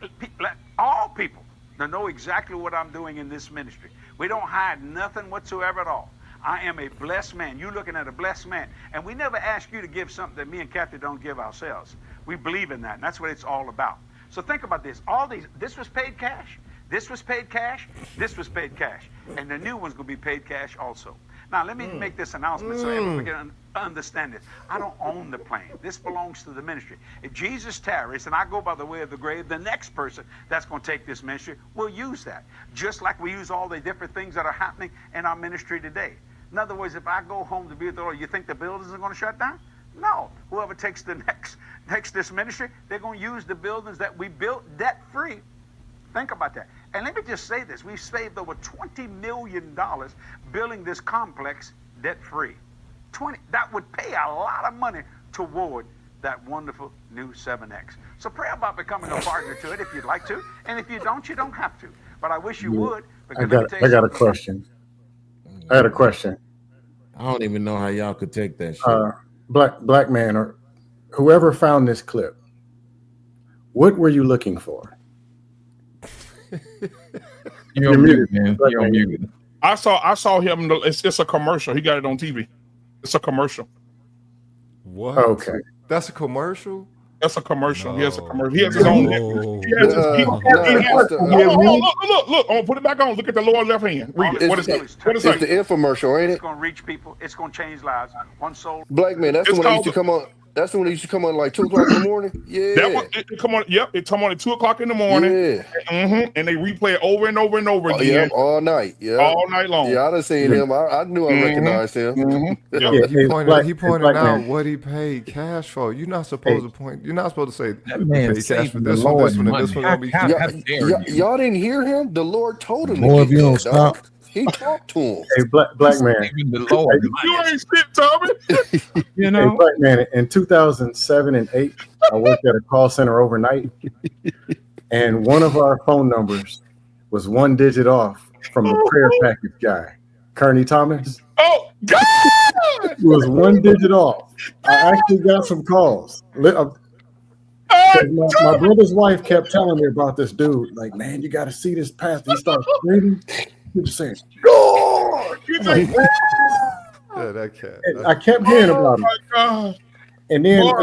all people to know exactly what I'm doing in this ministry. We don't hide nothing whatsoever at all. I am a blessed man. You're looking at a blessed man. And we never ask you to give something that me and Kathy don't give ourselves. We believe in that, and that's what it's all about. So think about this. This was paid cash. This was paid cash. This was paid cash. And the new one's going to be paid cash also. Now, let me make this announcement so everyone can understand this. I don't own the plane. This belongs to the ministry. If Jesus tarries and I go by the way of the grave, the next person that's going to take this ministry will use that, just like we use all the different things that are happening in our ministry today. In other words, if I go home to be with the Lord, you think the buildings are going to shut down? No. Whoever takes the next this ministry, they're going to use the buildings that we built debt-free. Think about that. And let me just say this. We've saved over $20 million building this complex debt-free. That would pay a lot of money toward that wonderful new 7X. So pray about becoming a partner to it if you'd like to. And if you don't have to. But I wish you would. I got a question. I had a question. I don't even know how y'all could take that shit. Black man, or whoever found this clip, what were you looking for? You're muted, man. You're muted. I saw him. It's a commercial. He got it on TV. It's a commercial. What? Okay. That's a commercial? That's a commercial. No. He has a commercial. He has his own. Look. Oh, put it back on. Look at the lower left hand. Read it. What is it? What is It's it? the infomercial, ain't it? It's going to reach people. It's going to change lives. One soul. Black man, that's the one that used to come on. That's the one that used to come on like 2 o'clock in the morning. Yeah. That one, it come on. Yep, it come on at 2 o'clock in the morning. Yeah. And they replay it over and over and over again. Yeah, all night. Yeah. All night long. Yeah, I done seen him. I knew I recognized him. Yeah. He pointed out what he paid cash for. You're not supposed to point. You're not supposed to say That man pay cash for saving this the one, Lord this one, and this one. money. Gonna be How dare you? Y'all didn't hear him? The Lord told him Boy, to if you get don't that, dog. stop. He talked to him. Hey, black man. Saving the Lord You money. ain't shit, Tommy. You Hey, know? black man. In 2007 and 8, I worked at a call center overnight, and one of our phone numbers was 1 digit off from the prayer package guy, Kearney Thomas. Oh God! It was 1 digit off. I actually got some calls. My brother's wife kept telling me about this dude. Like, man, you got to see this pastor. He started screaming. He was saying, "God!" Yeah, that cat. And I kept hearing about him. my God. And then Boy.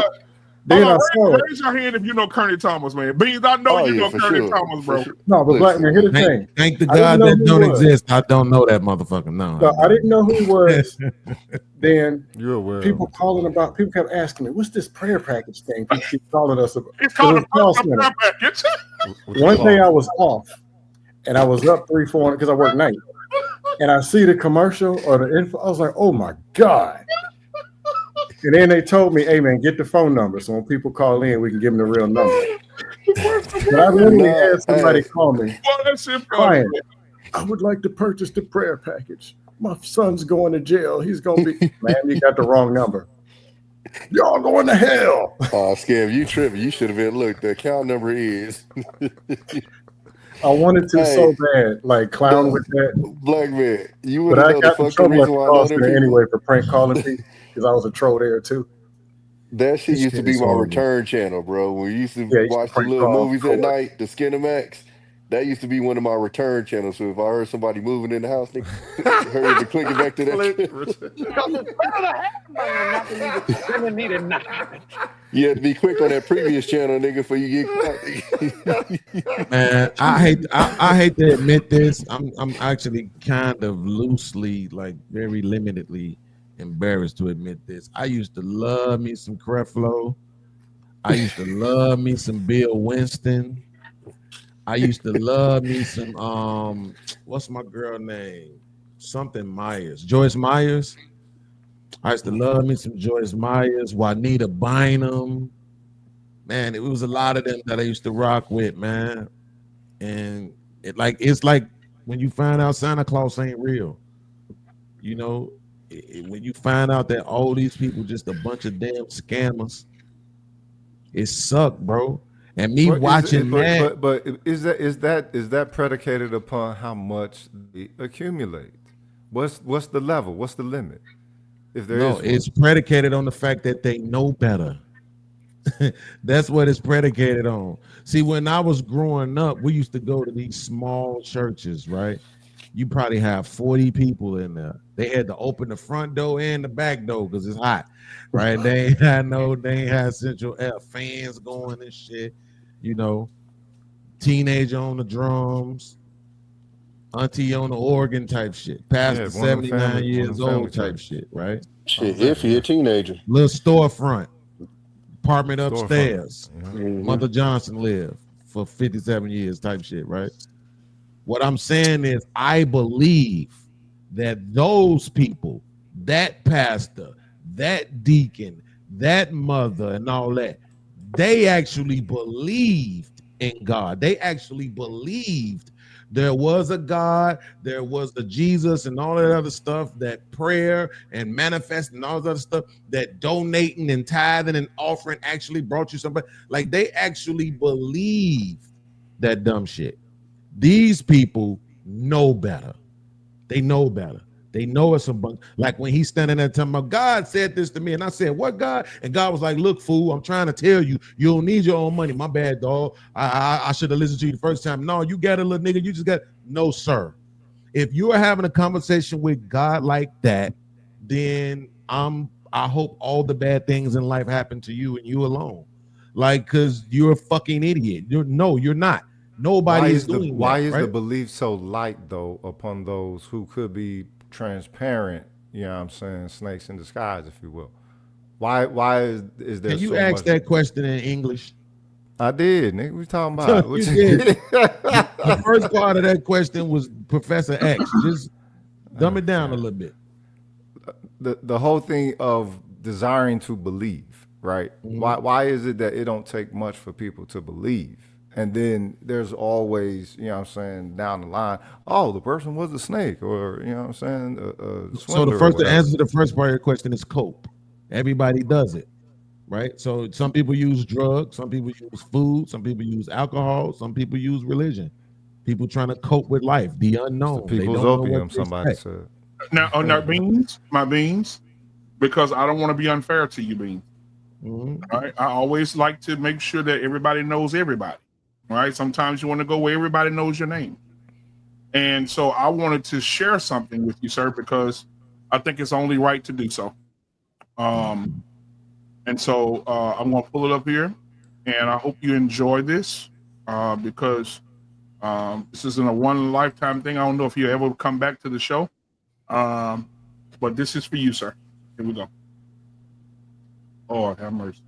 I saw it. Raise your hand if you know Kearney Thomas, man. Beans, I know Oh, you yeah, know for Kearney sure. Thomas, bro. For sure. No, but black man, here's the thing. Thank the I didn't God know that who don't he was. exist. I don't know that motherfucker. No. I didn't know who he was. Then You're aware. people kept asking me, "What's this prayer package thing?" People keep calling us about. It's called It was a call a center. prayer package. One day I was off, and I was up 3-4 because I work night, and I see the commercial or the info. I was like, "Oh my God!" And then they told me, "Hey man, get the phone number so when people call in, we can give them the real number." But I literally had somebody call me Well, that's it, crying. I would like to purchase the prayer package. My son's going to jail. He's going to be, man, you got the wrong number. Y'all going to hell. Oh, Scav, you tripping. You should have been, look, the account number is. I wanted to so bad, like clown with that. Black man, you But would I know the got in fucking trouble at reason the why I call know them center people. anyway for prank calling people because I was a troll there too. That shit This used to shit be is my horrible. return channel, bro. We used to Yeah, you watch the prank little call movies at night, the Skinamax. That used to be one of my return channels. So if I heard somebody moving in the house, nigga, heard to click it back to that. You have to be quick on that previous channel, nigga, before you get caught. Man, I hate to admit this. I'm actually kind of loosely, like very limitedly embarrassed to admit this. I used to love me some Creflo. I used to love me some Bill Winston. I used to love me some what's my girl name? Something Myers. Joyce Myers. I used to love me some Joyce Myers, Juanita Bynum. Man, it was a lot of them that I used to rock with, man. And it's like when you find out Santa Claus ain't real. You know, when you find out that all these people just a bunch of damn scammers, it sucked, bro. And me watching that, but is that predicated upon how much they accumulate? What's the level? What's the limit? If there is one. It's predicated on the fact that they know better. That's what it's predicated on. See, when I was growing up, we used to go to these small churches, right? You probably have 40 people in there. They had to open the front door and the back door because it's hot, right? They ain't had central air fans going and shit. You know, teenager on the drums, auntie on the organ type shit, pastor 79 years old type shit, right? Shit, if you're a teenager. Little storefront, apartment upstairs. Mother Johnson lived for 57 years type shit, right? What I'm saying is I believe that those people, that pastor, that deacon, that mother and all that, they actually believed in God. They actually believed there was a God, there was a Jesus and all that other stuff, that prayer and manifesting and all that other stuff, that donating and tithing and offering actually brought you somebody. Like they actually believed that dumb shit. These people know better. They know better. They know it's a bunch. Like when he's standing there telling me, God said this to me. And I said, what God? And God was like, look, fool, I'm trying to tell you, you don't need your own money. My bad, dog. I should have listened to you the first time. No, you got it, little nigga. You just got, no, sir. If you are having a conversation with God like that, then I hope all the bad things in life happen to you and you alone. Like, because you're a fucking idiot. You're not. Nobody is doing that. Why is the belief so light, though, upon those who could be transparent, you know what I'm saying, snakes in disguise, if you will? Why is there Can you so ask much? that question in English? I did, nigga. We talking about You did. The first part of that question was Professor X. Just dumb it down a little bit. The whole thing of desiring to believe, right? Mm-hmm. Why is it that it don't take much for people to believe? And then there's always, you know what I'm saying, down the line, oh, the person was a snake, or, you know what I'm saying, so the answer to the first part of your question is cope. Everybody does it, right? So some people use drugs, some people use food, some people use alcohol, some people use religion. People trying to cope with life, the unknown. It's the people's opium, somebody said. Now, my beans, because I don't want to be unfair to you, Beans. Mm-hmm. All right, I always like to make sure that everybody knows everybody. All right, sometimes you want to go where everybody knows your name. And so I wanted to share something with you, sir, because I think it's only right to do so. And so I'm going to pull it up here, and I hope you enjoy this because this isn't a one lifetime thing. I don't know if you ever come back to the show, but this is for you, sir. Here we go. Oh, have mercy.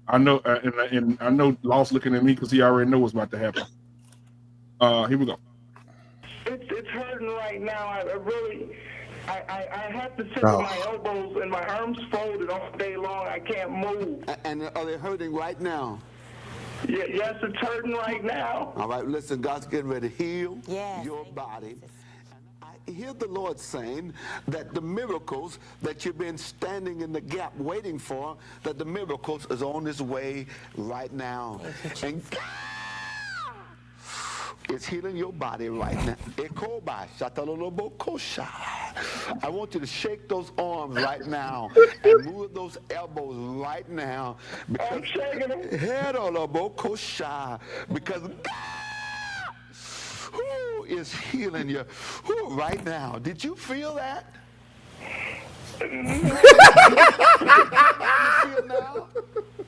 I know, and I know Law's looking at me because he already knows what's about to happen. Here we go. It's hurting right now. I have to sit with my elbows and my arms folded all day long. I can't move. And are they hurting right now? Yeah, yes, it's hurting right now. All right, listen, God's getting ready to heal your body. I hear the Lord saying that the miracles that you've been standing in the gap waiting for, that the miracles is on its way right now. And it's healing your body right now. I want you to shake those arms right now and move those elbows right now. Because, I'm shaking them. Because is healing you right now. Did you feel that? You feel now?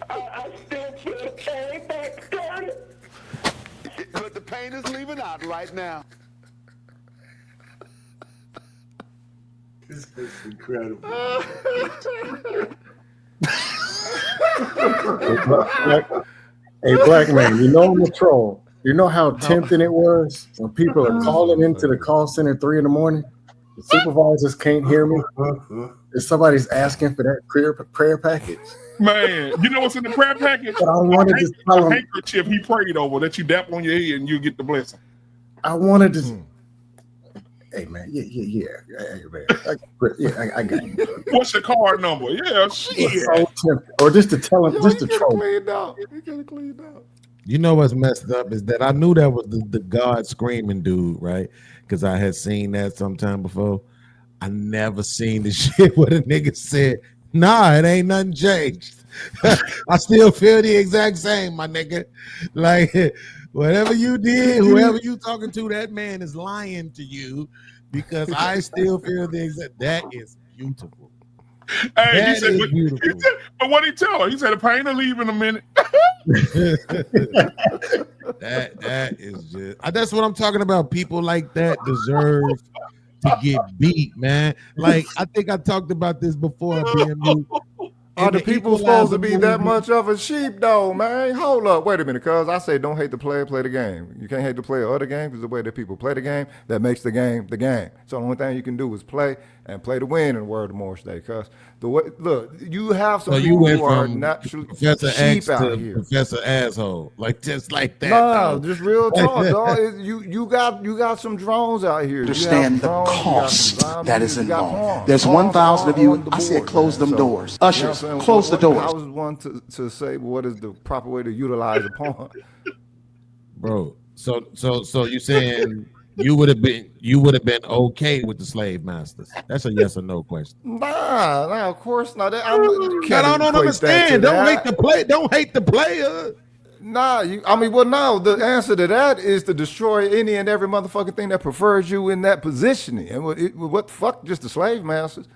I still feel the pain back started. But the pain is leaving out right now. This is incredible. Hey, black man, you know I'm a troll. You know how tempting it was when people are calling into the call center 3 a.m. The supervisors can't hear me. And somebody's asking for that prayer package. Man, you know what's in the prayer package? But I wanted to tell him, handkerchief he prayed over that you dap on your head and you get the blessing. I wanted to. Hey man, yeah. Hey, man. I got you. What's your card number? Yeah, shit. So or just to tell him, just to troll. You know what's messed up is that I knew that was the God screaming dude, right? Because I had seen that sometime before. I never seen the shit where the nigga said, "Nah, it ain't nothing changed. I still feel the exact same, my nigga. Like whatever you did, whoever you talking to, that man is lying to you because I still feel the exact." That is beautiful. Hey, he said, but what he tell her? He said the pain will leave in a minute. that is just that's what I'm talking about. People like that deserve to get beat, man. Like I think I talked about this before. BMU. Are the people supposed to be that much of a sheepdog, man? Hold up, wait a minute, cuz I say don't hate the player, play the game. You can't hate the player or the game because the way that people play the game, that makes the game the game. So the only thing you can do is play and play to win, in the word of Morris Day. Cuz the way, look, you have some people who are naturally Professor sheep X out to here. Professor Asshole, like just like that. No, just real talk, dog. You got some drones out here. Understand the cost that is involved. There's 1,000 of you. I said close them doors. Ushers, close the doors. I was one to say what is the proper way to utilize a pawn, Bro. So you saying you would have been okay with the slave masters? That's a yes or no question. Nah, of course not. I don't understand. Don't hate the player. Nah, no. The answer to that is to destroy any and every motherfucking thing that prefers you in that positioning. And what the fuck? Just the slave masters.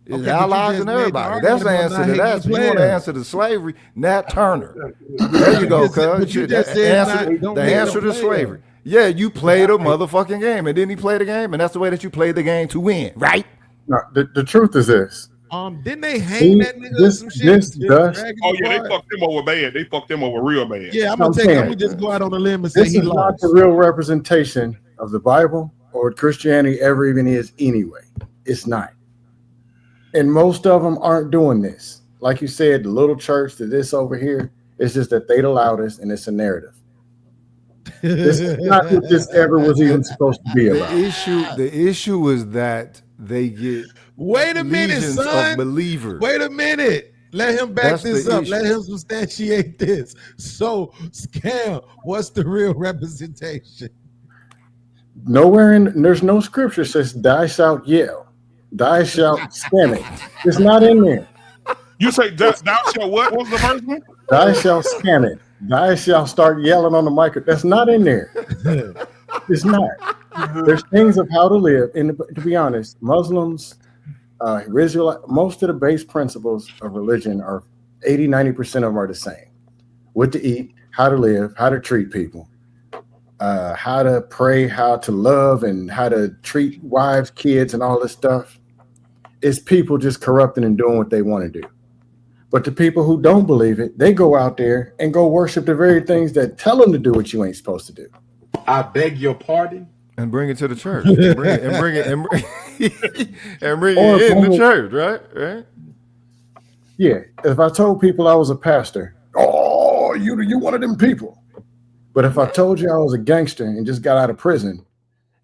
Is allies and everybody. That's the answer to that. So you want to answer to slavery, Nat Turner. There you go, cuz. The answer to slavery. Yeah, you played a motherfucking game, and then he played the game, and that's the way that you play the game to win, right? No, the truth is this. Didn't they hang that nigga some shit? Oh yeah, they fucked him over bad. They fucked him over real bad. Yeah, I'm gonna just go out on a limb and say this he is lost. not the real representation of the Bible or what Christianity ever even is anyway. It's not. And most of them aren't doing this. Like you said, the little church to this over here, it's just that they allowed us and it's a narrative. This is not what this ever was even supposed to be about. The issue is that they get Wait a minute, son. Of believers. Wait a minute. Let him back this up. Issue. Let him substantiate this. So, Scam, what's the real representation? Nowhere there's no scripture says thou shalt yell. Thou shalt scam it. It's not in there. You say thou shalt what? What was the first one? Thou shalt scam it. Thou shalt start yelling on the mic. That's not in there. It's not. There's things of how to live. And to be honest, Muslims, Israelite, most of the base principles of religion are 80-90% of them are the same. What to eat, how to live, how to treat people, how to pray, how to love, and how to treat wives, kids, and all this stuff. It's people just corrupting and doing what they want to do. But the people who don't believe it, they go out there and go worship the very things that tell them to do what you ain't supposed to do. I beg your pardon? And bring it to the church. And bring it in the church, right? Yeah. If I told people I was a pastor, oh, you one of them people. But if I told you I was a gangster and just got out of prison,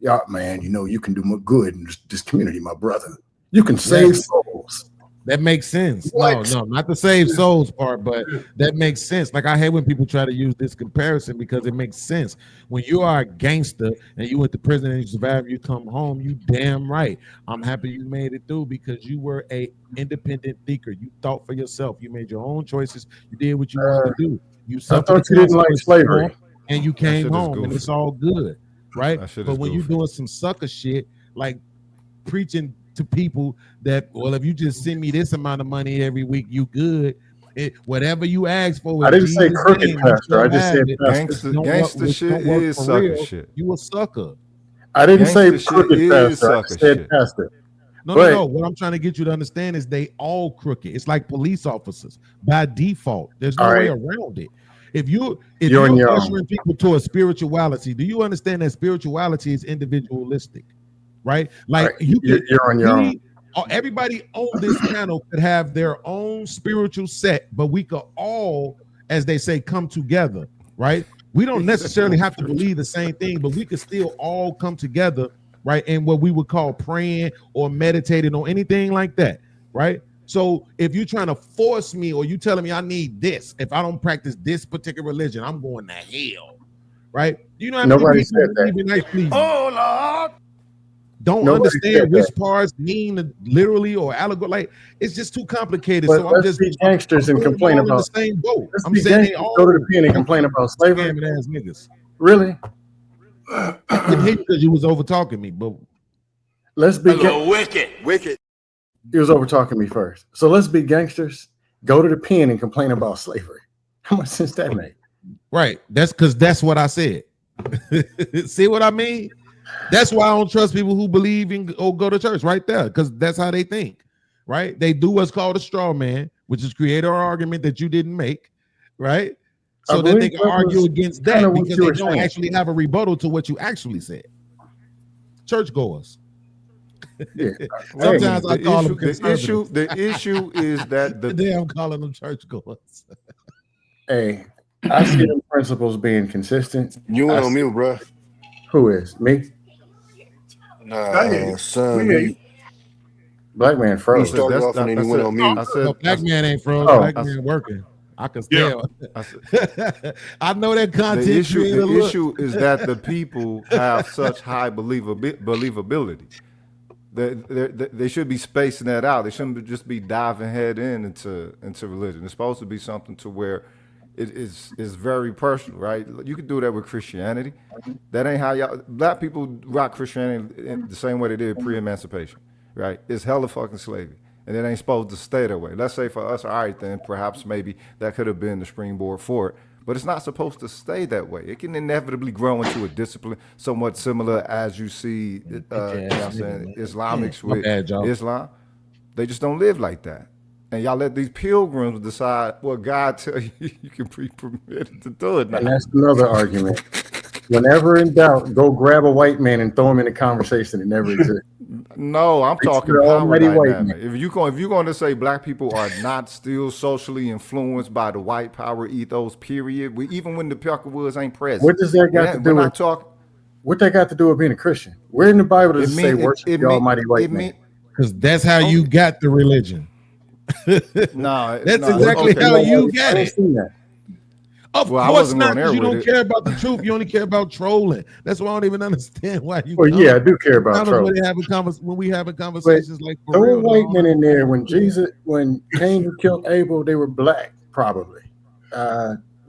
yeah, man, you can do more good in this community, my brother. You can save souls. That makes sense. What? No, not the save souls part, but that makes sense. Like I hate when people try to use this comparison because it makes sense. When you are a gangster and you went to prison and you survived, you come home, you damn right. I'm happy you made it through because you were a independent thinker. You thought for yourself. You made your own choices. You did what you wanted to do. I thought you didn't like slavery. And you came home and it's all good. right? But when you're doing some sucker shit, like preaching to people that, well, if you just send me this amount of money every week, you good. Whatever you ask for. I didn't say crooked, Pastor. I just said gangster shit is sucker shit. You a sucker. I didn't say crooked, Pastor. I said pastor. No. What I'm trying to get you to understand is they all crooked. It's like police officers by default. There's no way around it. If you're ushering people to a spirituality, do you understand that spirituality is individualistic, right? Like you're on your own. Everybody on this panel could have their own spiritual set, but we could all, as they say, come together, right? We don't necessarily have to believe the same thing, but we could still all come together, right? In what we would call praying or meditating or anything like that, right? So if you're trying to force me or you telling me I need this, if I don't practice this particular religion, I'm going to hell, right? You know, nobody said that. Oh Lord. Don't understand which parts mean literally or allegorically. Like, it's just too complicated. But so I'm just be gangsters and complain about the same boat. I'm saying they all go to the pen and complain about slavery. Ass niggas. Really? I couldn't hate because you was over talking me, but let's be wicked. He was over talking me first. So let's be gangsters. Go to the pen and complain about slavery. How much sense that make? Right. That's because that's what I said. See what I mean? That's why I don't trust people who believe in or go to church right there, because that's how they think, right? They do what's called a straw man, which is create an argument that you didn't make, right? So that they can argue against that because they don't actually have a rebuttal to what you actually said. Churchgoers. Yeah. Sometimes I call them conservatives. The issue is that today I'm calling them churchgoers. Hey, I see them principles being consistent. You went on mute, bro. Who is me? Nah, son. Black man froze. He started off and then he went on mute. No, black man ain't froze. Black man working. I can tell. I know that content. The issue is that the people have such high believability. They should be spacing that out. They shouldn't just be diving head into religion. It's supposed to be something to where it is very personal, right? You can do that with Christianity. That ain't how black people rock Christianity in the same way they did pre-emancipation, right? It's hella fucking slavery, and it ain't supposed to stay that way. Let's say for us, all right, then perhaps maybe that could have been the springboard for it, but it's not supposed to stay that way. It can inevitably grow into a discipline somewhat similar as you see, you know what I'm saying, Islamics with Islam. They just don't live like that. And y'all let these pilgrims decide what God tell you you can be permitted to do it now. And that's another argument. Whenever in doubt, go grab a white man and throw him in a conversation that never exists. No, I'm talking power dynamic. If you're going to say black people are not still socially influenced by the white power ethos, period, even when the Peckerwoods ain't present. What does that got to do with what that got to do with being a Christian? Where in the Bible does it say worship the almighty white man? Because that's how you got the religion. No, that's exactly how you get it. Of course not, because you don't care about the truth. You only care about trolling. That's why I don't even understand why you. Well, yeah, I do care about trolling. When we having conversations like throw white men in there. When Cain killed Abel, they were black, probably.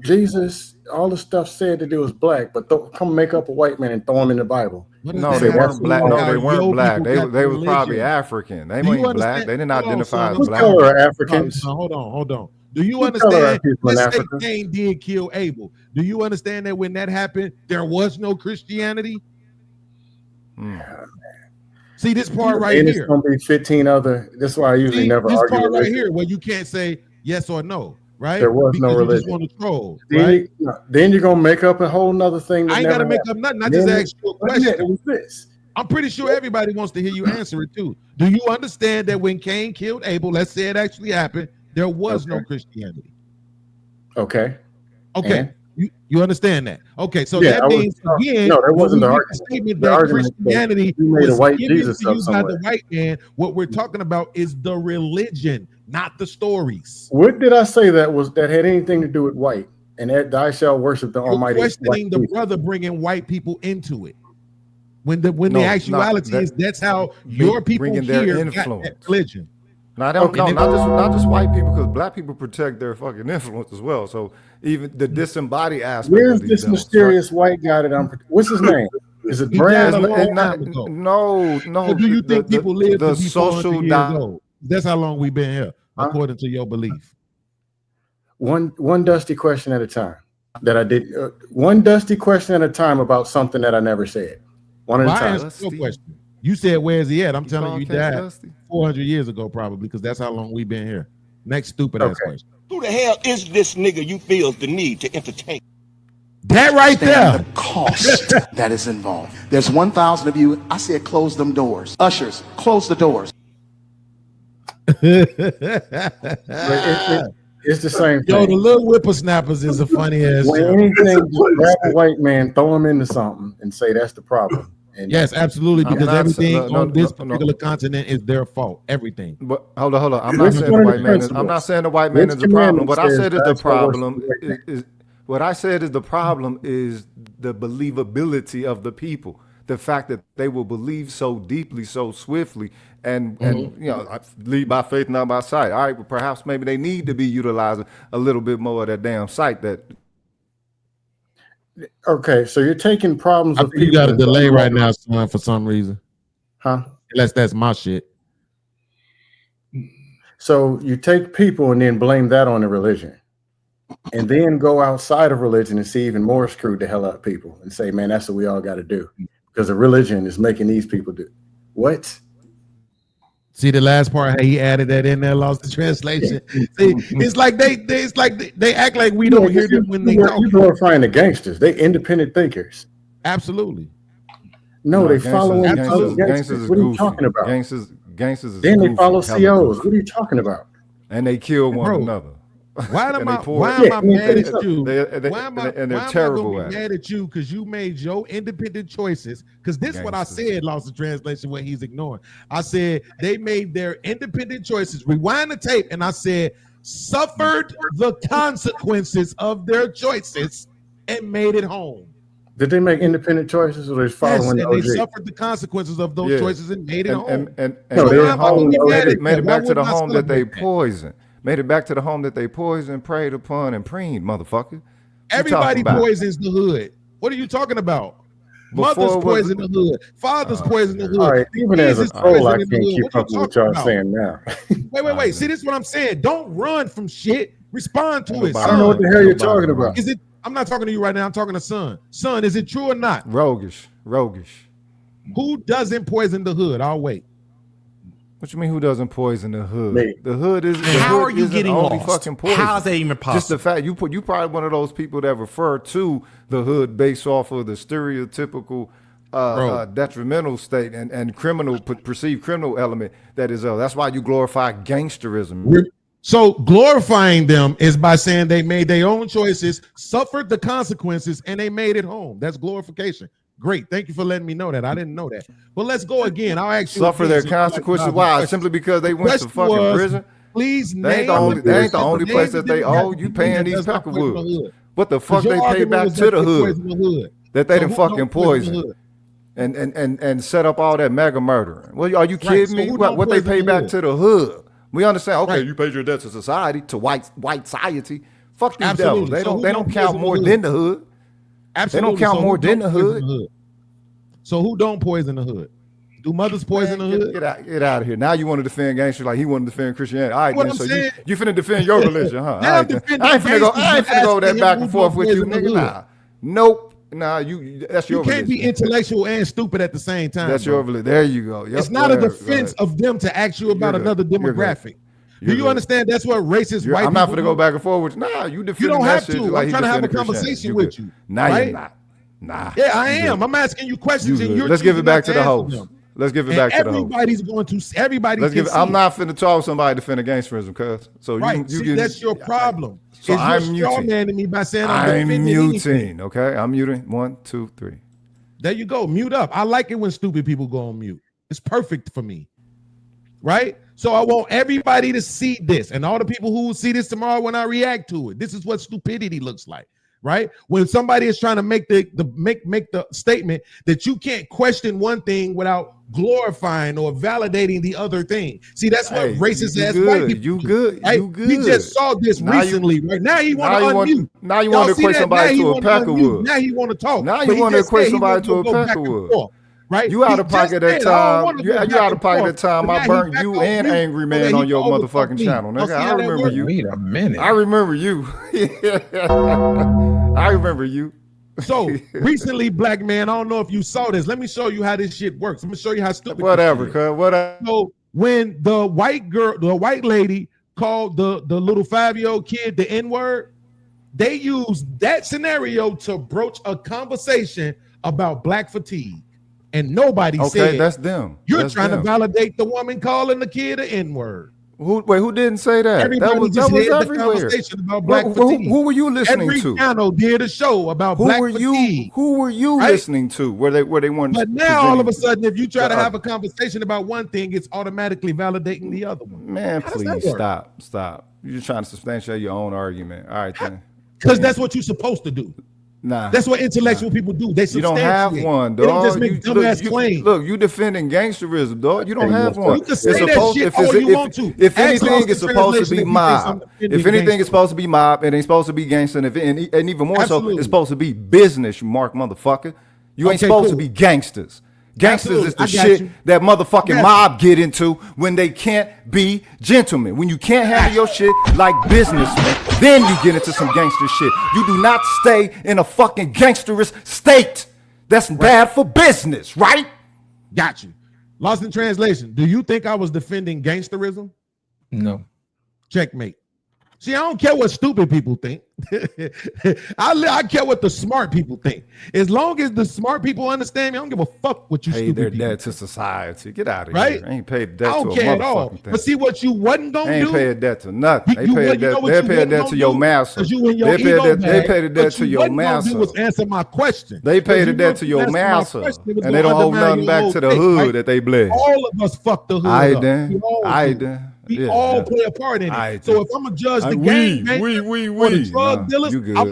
Jesus, all the stuff said that it was black, but come make up a white man and throw him in the Bible. No, they weren't black. No, they weren't black. They were probably African. They weren't black. They didn't identify as black. What color are Africans? Hold on. Do you understand? Let's say Cain did kill Abel. Do you understand that when that happened, there was no Christianity? See this part right here. It's going to be 15 other. That's why I usually never argue. This part right here, where you can't say yes or no. Right? There was no religion. You just want to troll, right? Then you're gonna make up a whole nother thing. I ain't gotta make up nothing. I just asked you a question. I'm pretty sure everybody wants to hear you answer it too. Do you understand that when Cain killed Abel, let's say it actually happened, there was no Christianity? Okay. You understand that? Okay, so that means again, no, there wasn't the statement that Christianity was given to you by the white man. What we're talking about is the religion, not the stories. What did I say that had anything to do with white? And that thou shalt worship the Almighty. Questioning the brother bringing white people into it. When the actuality is that's how your people bringing here their influence. Got that religion. No, not just white people, because black people protect their fucking influence as well. So even the disembodied aspect. Where's this mysterious white guy that what's his name? Is it He brand? died a long time ago. No. So do you think people live the to be 400 years old? That's how long we've been here, according to your belief. One dusty question at a time. That I did. One dusty question at a time about something that I never said. One at a time. Answer your question. You said, "Where's he at?" I'm telling you, he died 400 years ago, probably, because that's how long we've been here. Next stupid ass question. Who the hell is this nigga you feel the need to entertain? That right there. The cost that is involved. There's 1,000 of you. I said, close them doors. Ushers, close the doors. It's the same thing. Yo, the little whippersnappers is a funny ass. When anything, grab a white man, throw him into something, and say that's the problem. And yes, absolutely, because everything on this particular continent is their fault. Everything. But hold on. I'm not saying the white man is. I'm not saying the white man is the problem. What I said is the problem is what I said is the problem is the believability of the people. The fact that they will believe so deeply, so swiftly, and you know, lead by faith, not by sight. All right, well, perhaps maybe they need to be utilizing a little bit more of that damn sight. That okay, so you're taking problems. I think you got a delay right now, son, for some reason. Huh? Unless that's my shit. So you take people and then blame that on the religion, and then go outside of religion and see even more screwed the hell out of people and say, "Man, that's what we all got to do." Because the religion is making these people do what? See the last part, how he added that in there, lost the translation. See, it's like they act like we don't hear them when they talk. You're glorifying the gangsters. They independent thinkers. Absolutely. No, they follow gangsters. What are you talking about? Gangsters. Then they follow COs. What are you talking about? And they kill one another. Why am I mad at you? Why am I gonna be mad at you? Because you made your independent choices. Because this is what I said, lost the translation, what he's ignoring. I said they made their independent choices. Rewind the tape, and I said suffered the consequences of their choices and made it home. Did they make independent choices, or they following the OG? They suffered the consequences of those choices and made it home. And made it back to the home that they poisoned. Made it back to the home that they poisoned, preyed upon, and preened, motherfucker. Everybody poisons the hood. What are you talking about? Mothers poison the hood. Fathers poison the hood. All right, even as a troll, I can't keep up with what y'all saying now. Wait. See, this is what I'm saying. Don't run from shit. Respond to it. I don't know what the hell you're talking about. Is it? I'm not talking to you right now. I'm talking to Son. Son, is it true or not? Roguish. Who doesn't poison the hood? I'll wait. What you mean? Who doesn't poison the hood? Me. The hood is. How are you getting lost? Fucking poison. How is that even possible? Just the fact you probably one of those people that refer to the hood based off of the stereotypical, detrimental state and criminal perceived criminal element that is. That's why you glorify gangsterism. So glorifying them is by saying they made their own choices, suffered the consequences, and they made it home. That's glorification. Great. Thank you for letting me know that. I didn't know that. But let's go again. I'll actually suffer their consequences. Why? Simply because they went to fucking prison? Please they ain't the only place that they owe. You paying these Peckerwoods. What the fuck they pay back to the hood? That they done fucking poison and set up all that mega murdering. Well, are you kidding me? What they pay back to the hood? We understand. Okay, you paid your debt to society, to white society. Fuck these devils. They don't count more than the hood. Absolutely. They don't count more than the hood. So who don't poison the hood? Do mothers poison the hood? Get out of here. Now you want to defend gangsters like he want to defend Christianity. All right, then, so you finna defend your religion, huh? I ain't finna go that back and forth with you, nigga. Nah. Nope. Nah, that's your religion. You can't be intellectual and stupid at the same time. That's your religion. There you go. Yep, it's not a defense of them to ask you about another demographic. Do you understand? That's what racist white people I'm not going to go back and forth with you. Nah, you defend. You don't have to. I'm trying to have a conversation with you. Nah, you're not. Nah. Yeah, I am. I'm asking you questions, and you're. Let's give it back to the host. Let's give it back to the host. Everybody's going to. I'm not finna talk to somebody defending gangsterism, cuz. So you that's your problem. So I'm muting me by saying I'm muting. Okay, I'm muting. 1, 2, 3. There you go. Mute up. I like it when stupid people go on mute. It's perfect for me. Right? So I want everybody to see this, and all the people who will see this tomorrow when I react to it. This is what stupidity looks like. right? When somebody is trying to make the statement that you can't question one thing without glorifying or validating the other thing. See, that's what racist ass white people you good. Right? You good. We just saw this recently. Right now, he want to unmute. Now you want to equate somebody to a Peckerwood. Now he want to talk. Now you want to equate somebody to a Peckerwood. Right? You out of pocket that time. You out of pocket that time. I burnt you and Angry Man on your motherfucking channel, nigga. I remember you. Wait a minute. I remember you. I remember you. So recently, black man, I don't know if you saw this. Let me show you how this shit works. Let me show you how stupid. Whatever, cuz. Whatever. So when the white lady called the little 5-year-old kid the N-word, they used that scenario to broach a conversation about black fatigue. And nobody said, that's them. You're trying to validate the woman calling the kid an N-word. Who didn't say that? Everybody that was the everywhere. conversation about black fatigue. Who were you listening Every to? channel did a show about black fatigue. Who were you listening to? Where they wanted? But now all of a sudden, if you try to have a conversation about one thing, it's automatically validating the other one. Man, please stop. You're just trying to substantiate your own argument. All right, then. Because that's what you're supposed to do. Nah, that's what intellectual people do. They you don't have one, dog. They don't just make dumbass claims. Look, you defending gangsterism, dog. You don't have one. You can say that shit all you want to. If anything, it's supposed to be mob. If anything, it's supposed to be mob. It ain't supposed to be gangster. And even more so, it's supposed to be business, you mark motherfucker. You ain't supposed to be gangsters. Gangsters is the shit that motherfucking mob get into when they can't be gentlemen. When you can't handle your shit like businessmen, then you get into some gangster shit. You do not stay in a fucking gangsterous state. That's bad for business, right? Got you. Lost in translation. Do you think I was defending gangsterism? No. Checkmate. See, I don't care what stupid people think. I care what the smart people think. As long as the smart people understand me, I don't give a fuck what you stupid their people debt to society. Get out of right? here. Ain't paid debt I don't to a care at all. thing. But see what you wasn't gonna ain't do. Ain't paid debt to nothing. They paid debt. They paid debt to your master. They paid the debt to your master. Was answer my question. They paid the debt to your master, and they don't owe nothing back to the hood that they bled. All of us fucked the hood. I then. We all play a part in it. So if I'm gonna judge the game, or the drug dealers, I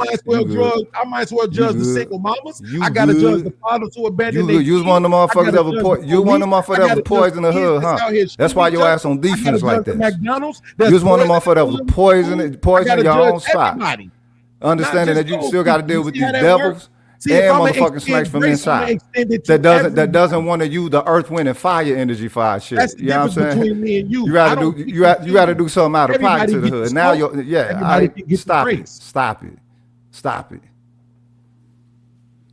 might as well judge the single mamas. I gotta judge the fathers who abandoned their kids. You was one of the motherfuckers that was you one of the motherfuckers that was poison the hood, huh? That's why your ass on defense like that. McDonald's. You was one of the motherfuckers that was poisoning your own spot. Understanding that you still got to deal with these devils. See, and motherfucking snakes from inside that doesn't want to use the earth, wind, and fire energy for shit. That's the difference between me and you. You got to do something out of pocket to the hood. Now stop it.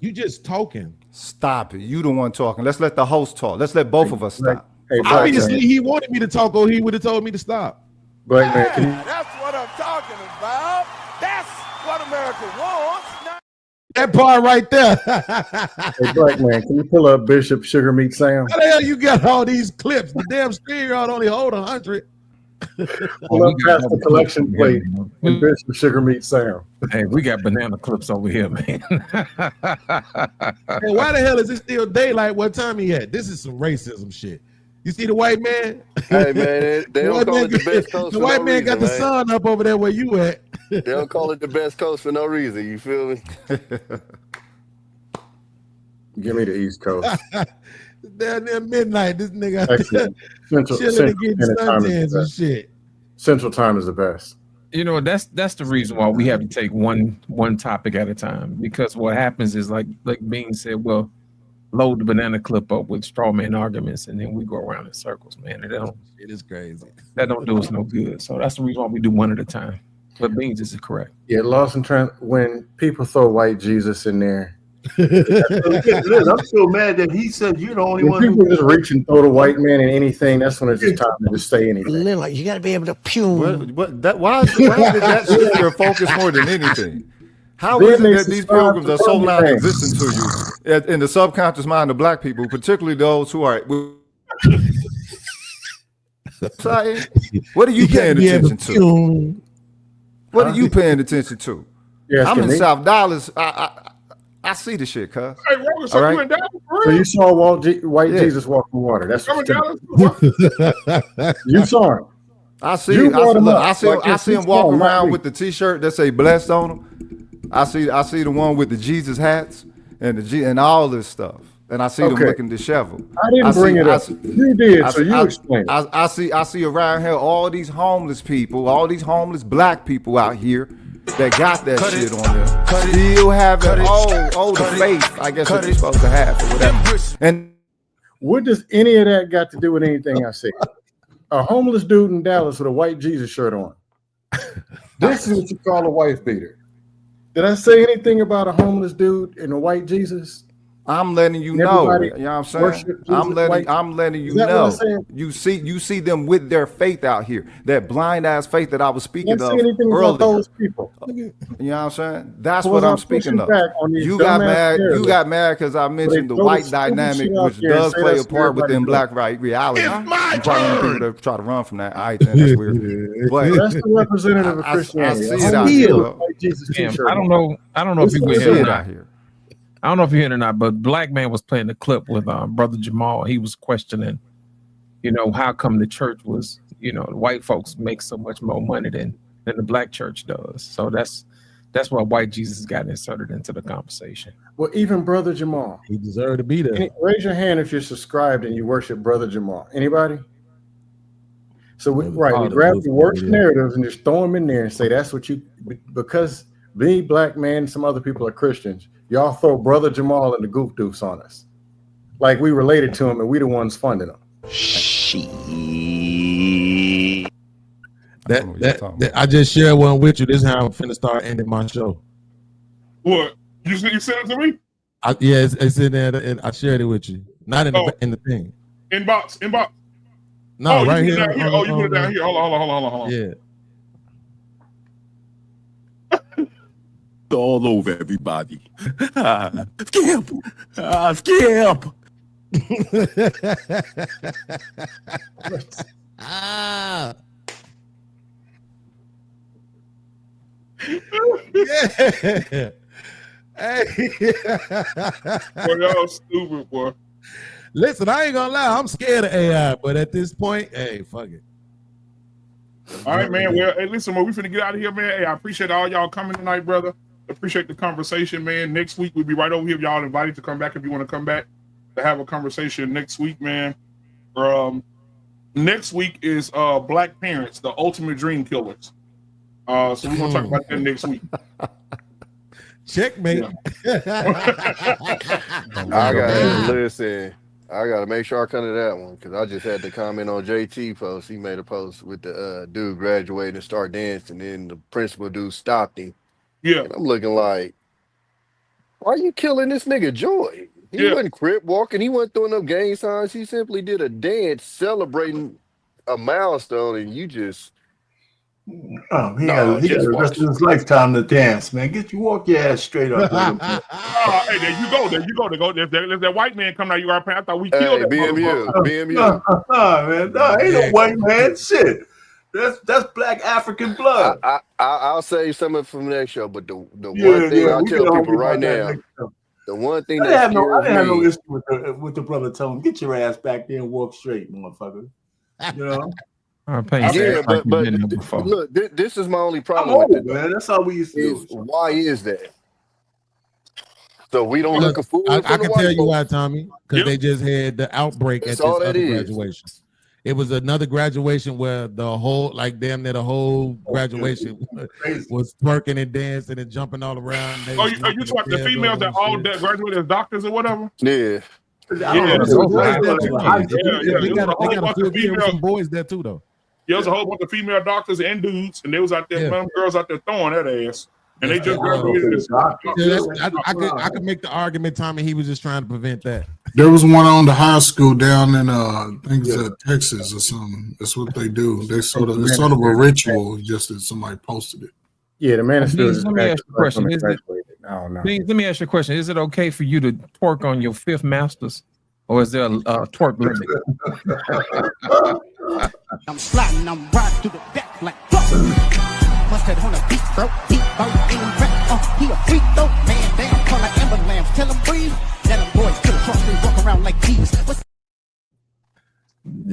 You just talking. Stop it. You the one talking. Let's let the host talk. Let's let both of us stop. Obviously, he wanted me to talk, or he would have told me to stop. Black man, that's what I'm talking about. That's what America wants. That part right there. Hey, black man, can you pull up Bishop Sugar Meat Sam? How the hell you got all these clips? The damn StreamYard only hold 100. Pull up past the collection plate and Bishop Sugar Meat Sam. Hey, we got banana clips over here, man. Hey, why the hell is it still daylight? What time he at? This is some racism shit. You see the white man? Hey man, they don't call it the best coast. The white man got the sun up over there where you at. They don't call it the best coast for no reason. You feel me? Give me the East Coast. Down there midnight, this nigga Central getting suntans and shit. Central time is the best. You know, that's the reason why we have to take one topic at a time. Because what happens is like Bean said, well, load the banana clip up with straw man arguments, and then we go around in circles, man. It is crazy. That don't do us no good. So that's the reason why we do one at a time. But Beans is correct. Yeah, when people throw white Jesus in there. I'm so mad that he said you're the only one. People just reach and throw the white man in anything. That's when it's just time to just say anything. Like you got to be able to pew. Why did that shift your focus more than anything? How is it that these programs are so non-existent to you in the subconscious mind of black people, particularly those who are? What are you paying attention to? What are you paying attention to? I'm in South Dallas. I see the shit, cuz. Hey, Roger, so you in Dallas for real? So you saw white Jesus walk on water. That's what you saw him. I see him walk around with the T-shirt that say "blessed" on him. I see the one with the Jesus hats and all this stuff. And I see them looking disheveled. I didn't bring it up. You did, so you explain it. I see around here all these homeless people, all these homeless black people out here that got that shit on them. Still having the faith, I guess, that they're supposed to have or whatever. And what does any of that got to do with anything I said? A homeless dude in Dallas with a white Jesus shirt on. This is what you call a wife beater. Did I say anything about a homeless dude in a white Jesus? I'm letting you know. You know what I'm saying? I'm letting you know. You see them with their faith out here. That blind ass faith that I was speaking of earlier. Those people. You know what I'm saying? That's what I'm speaking of. You got mad because I mentioned the white dynamic, which does play a part within black reality. You probably people that try to run from that. I think that's weird. But that's the representative of Christianity. I see it out here. I don't know if you were here out here. I don't know if you're hearing it or not, but Black Man was playing the clip with Brother Jamal. He was questioning, how come the church was, the white folks make so much more money than the black church does. So that's why white Jesus got inserted into the conversation. Well, even Brother Jamal. He deserved to be there. Raise your hand if you're subscribed and you worship Brother Jamal. Anybody? So we grab the worst narratives and just throw them in there and say that's what you, because me, Black Man, some other people are Christians. Y'all throw Brother Jamal and the goof doofs on us. Like we related to him and we the ones funding him. That I just shared one with you. This is how I'm finna start ending my show. What? You sent it to me? It's in there and I shared it with you. Not in the thing. Inbox. No, right here. Oh, you put it down here. Hold on. Yeah. All over everybody. Skip. Yeah. Hey. Boy, y'all stupid, boy. Listen, I ain't gonna lie. I'm scared of AI, but at this point, hey, fuck it. All right, man. Well, hey, listen, we finna get out of here, man. Hey, I appreciate all y'all coming tonight, brother. Appreciate the conversation, man. Next week we'll be right over here. Y'all invited to come back if you want to come back to have a conversation next week, man. Next week is Black Parents, the Ultimate Dream Killers. So we're gonna talk about that next week. Checkmate. I gotta make sure I come to that one because I just had to comment on JT post. He made a post with the dude graduating and start dancing, and the principal dude stopped him. Yeah, and I'm looking like, why are you killing this nigga Joy? He wasn't crip walking. He wasn't throwing up gang signs. He simply did a dance celebrating a milestone, and you just. He got the rest of his lifetime to dance, man. Walk your ass straight up. Hey, there you go. There's that white man coming out. You are. I thought we killed that BMU. Man, ain't no white man. Shit, that's Black African blood. I'll say something from the next show, but the one thing I'll tell people right now, the one thing that I didn't have no issue with the brother telling him, get your ass back there and walk straight, motherfucker. You know. But look, this is my only problem with it, man. That's how we used to do. Why is that? So we don't look a fool. I can tell you why, Tommy, because they just had the outbreak at this other graduation. It was another graduation where the whole, damn near the whole graduation was twerking and dancing and jumping all around. Are you talking about the females that all that graduated as doctors or whatever? Yeah. They got a few female boys there too, though. Yeah, there was a whole bunch of female doctors and dudes, and they was out there, girls out there throwing that ass. And they just graduated. I could make the argument, Tommy, he was just trying to prevent that. There was one on the high school down in I think it's Texas or something. That's what they do. It's sort of a ritual, just that somebody posted it. Yeah, the man is still. Let me ask you a question. Let me ask you a question. Is it okay for you to twerk on your fifth masters, or is there a twerk limit? I'm sliding, I'm riding through the back like mustard on a beat, bro. Deep bird in the rap. He a freak though, man. Damn, call like Amber Lambs. Tell him breathe. Let them boys kill the cross. They walk around like thieves.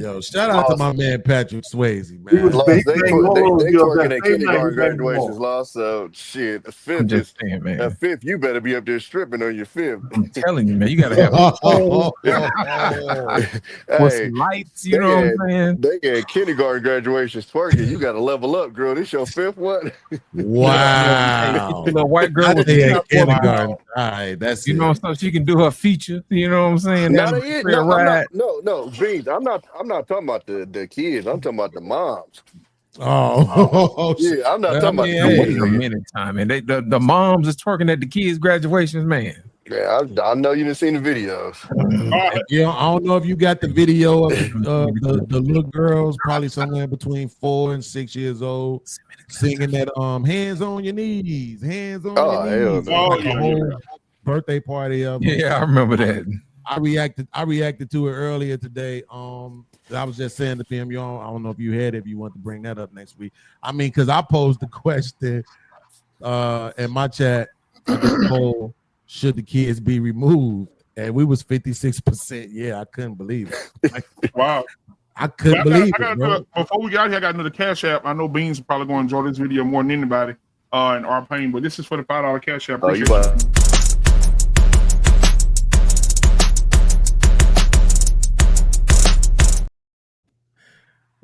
Yo, shout out to my man Patrick Swayze, man. They twerking at kindergarten graduations, lost. So shit, the fifth is man. At fifth, you better be up there stripping on your fifth. I'm telling you, man, you gotta have with some lights. You know what I'm saying? They get kindergarten graduations twerking. You got to level up, girl. This your fifth one. Wow, the white girl was in kindergarten. All right, that's know, so she can do her feature. You know what I'm saying? No, Beans. I'm not talking about the kids. I'm talking about the moms. Yeah, I'm not talking about the a minute time, and the moms is twerking at the kids' graduations, man. Yeah, I know you didn't see the videos. Yeah, I don't know if you got the video of the little girls, probably somewhere between 4 and 6 years old, singing that hands on your knees, hands on your knees. No. Like a whole birthday party of them. Yeah, I remember that. I reacted to it earlier today. I was just saying to PM, I don't know if you had it, if you want to bring that up next week. I mean, because I posed the question in my chat, poll, should the kids be removed? And we was 56%. Yeah, I couldn't believe it. Wow. I couldn't believe it. Bro. Before we got here, I got another Cash App. I know Beans are probably going to enjoy this video more than anybody in our pain, but this is for the $5 Cash App.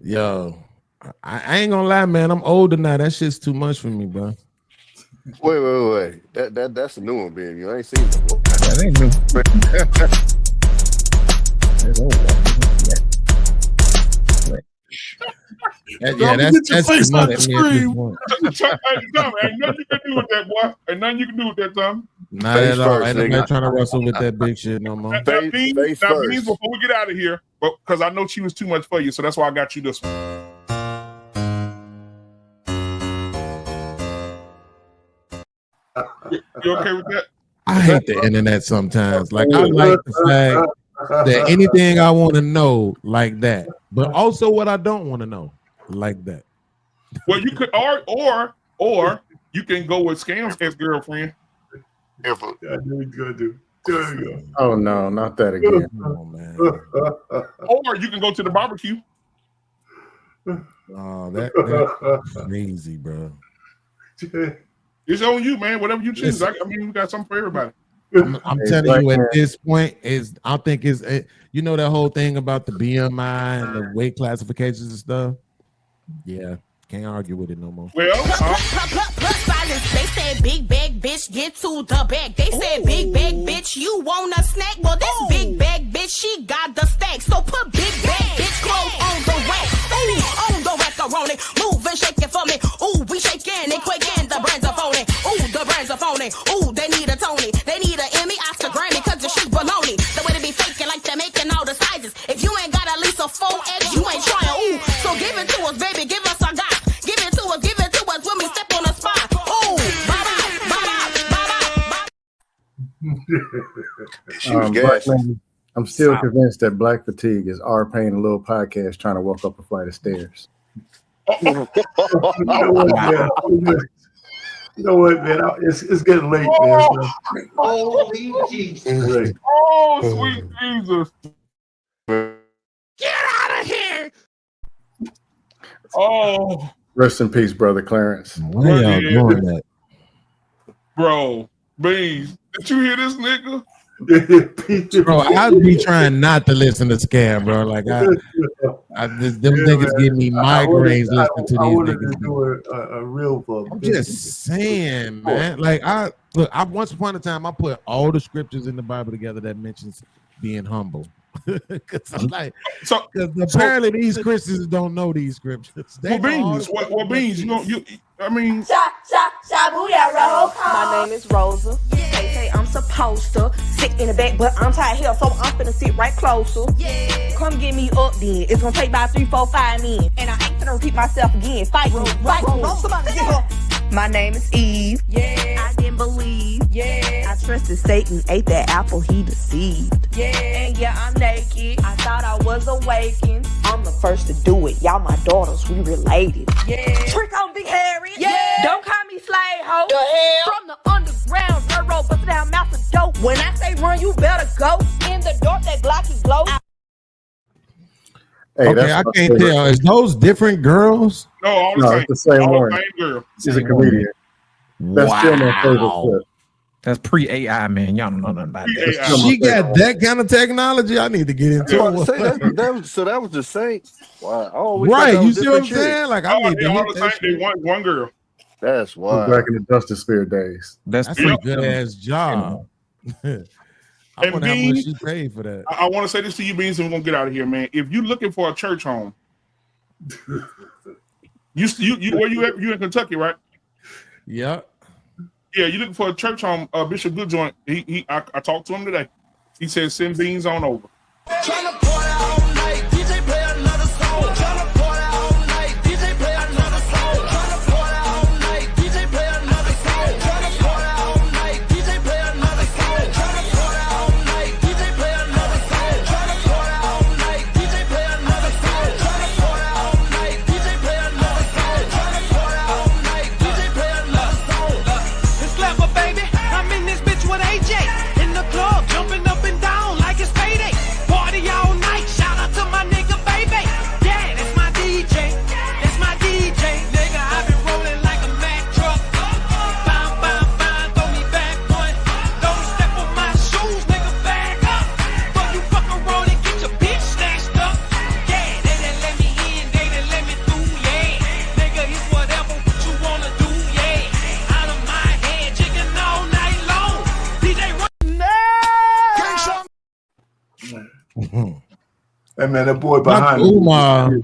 Yo, I ain't gonna lie, man. I'm older now. That shit's too much for me, bro. Wait. That's a new one, baby. I ain't seen it before. That ain't new. That's face too on much the for me at this screen. point. Ain't nothing you can do with that, boy. Ain't nothing you can do with that, Tom. Not at all. Ain't nobody trying to wrestle with that big shit no more. Beans, before we get out of here, because I know she was too much for you, so that's why I got you this one. You okay with that? I hate the internet sometimes. Like, I like the fact that anything I want to know like that, but also what I don't want to know like that. Well, you could, or you can go with Scam's ex-girlfriend. I knew he was gonna do. There you go. Oh no, not that again. Oh man. Or you can go to the barbecue. Oh, that's crazy, bro. It's on you, man. Whatever you choose. I mean, we got something for everybody. I'm telling you, at this point, I think you know that whole thing about the BMI and the weight classifications and stuff. Yeah, can't argue with it no more. Well, plus silence. They said big bag bitch, get to the bag. They said big bag bitch, you want a snack? Well, this big bag bitch, she got the stack. So put big bag bitch clothes on the rack. Ooh, on the macaroni, move and shake it for me. Ooh, we shaking and quaking. The brands are phony. Ooh, the brands are phony. Ooh, they need a Tony. They need an Emmy, Oscar, Grammy, cause the shit's baloney. The way they be faking like they're making all the sizes. If you ain't got at least a 4X, you ain't trying. Ooh, so give it to us, baby. Give us our guy. Give it to us when we step on the spot. Ooh, I'm still convinced that Black Fatigue is our pain, a little podcast trying to walk up a flight of stairs. You know what, man? It's getting late, man. Holy Jesus. Oh, sweet Jesus. Get out of here. Oh. Rest in peace, brother Clarence. Why y'all doing that? Bro, Beans, did you hear this nigga? Bro, I'd be trying not to listen to Scam, bro. Like, them niggas give me migraines listening to these niggas. Do a real I'm just saying, man. Like, once upon a time, I put all the scriptures in the Bible together that mentions being humble. Because apparently these Christians don't know these scriptures. Well, Beans, Beans, I mean. My name is Rosa. They say I'm supposed to sit in the back, but I'm tired here, so I'm finna sit right closer. Come get me up then. It's gonna take about 3, 4, 5 men. And I ain't finna repeat myself again. Fight me. Somebody get her. My name is Eve. I didn't believe. I trusted Satan, ate that apple, he deceived. And I'm naked. I thought I was awakened. I'm the first to do it. Y'all my daughters, we related. Trick on Big Harry. Don't call me slave hoe. The hell? From the underground, railroad, bust down mouth of dope. When I say run, you better go. In the dark, that Glocky glow. Hey, okay, I can't tell. Is those different girls? No, all the same. It's the same all one. the same girl. She's a comedian. That's still my favorite clip. That's pre-AI, man. Y'all don't know nothing about that. She got that kind of technology. I need to get into it. So that was the Saints. Wow. Oh, Right. You see what I'm saying? Like, I need to all hit the that same. They want one girl. That's wild. Back in the Dusty Spirit days. That's a good ass job. I wonder how much she paid for that. I want to say this to you, Beans, and we're gonna get out of here, man. If you're looking for a church home, you where you at? You in Kentucky, right? Yeah. Yeah, you're looking for a church home. Bishop Goodjoint. I talked to him today. He said send Beans on over. Tryna pour out all night, DJ play another song. Tryna pour out all night, DJ play another song. Tryna pour out all night, DJ play another song. Tryna pour out all night, DJ play another song. Tryna pour out all night, DJ play another song. Tryna pour out all night, DJ play another song. Tryna pour out all night, DJ play another song. Tryna pour out all night, DJ play another song. It's clever, baby. I'm in this bitch with AJ in the club, jumping up and down like it's payday. Party all night, shout out to my nigga, baby. Yeah, that's my DJ. That's my DJ. Nigga, I've been rolling like a Mack truck. Bam, bam, bam, throw me back one. Don't step on my shoes, nigga, back up. But you fuck around and get your bitch snatched up. Yeah, they done let me in, they done let me through, yeah. Nigga, it's whatever what you wanna do, yeah. Out of my head, chicken all night long. DJ Hey man, that boy behind me.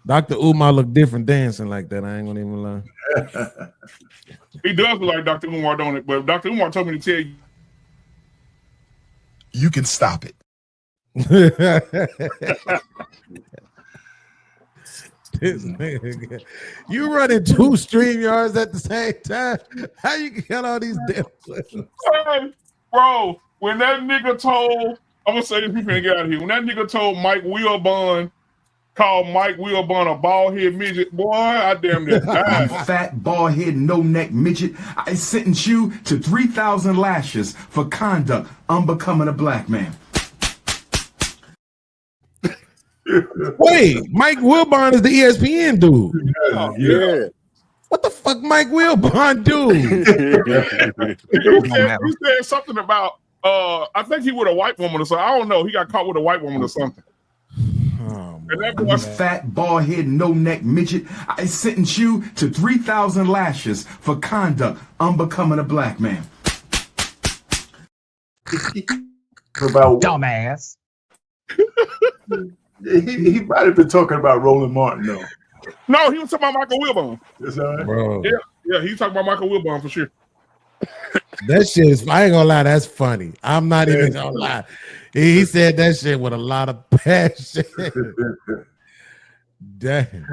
Dr. Umar look different dancing like that. I ain't gonna even lie. He does look like Dr. Umar, don't it? But Dr. Umar told me to tell you. You can stop it. This nigga, you running 2 StreamYards at the same time? How you get all these damn clips? Hey, bro, when that nigga told, I'm gonna say this, we finna get out of here. When that nigga told Mike Wilbon, called Mike Wilbon a bald head midget, boy, I damn near died. Fat, bald head, no neck midget. I sentence you to 3,000 lashes for conduct unbecoming a black man. Wait, Mike Wilbon is the ESPN dude. Yeah. What the fuck, Mike Wilbon do? He said something about I think he with a white woman or something. I don't know. He got caught with a white woman or something. And that boy, Fat, bald head, no neck midget. I sentence you to 3,000 lashes for conduct unbecoming a black man. About dumbass. He might have been talking about Roland Martin though. No, he was talking about Michael Wilbon. Is that right? Bro. Yeah, he was talking about Michael Wilbon for sure. That shit is, I ain't gonna lie, that's funny. I'm not even gonna lie. He said that shit with a lot of passion. Damn.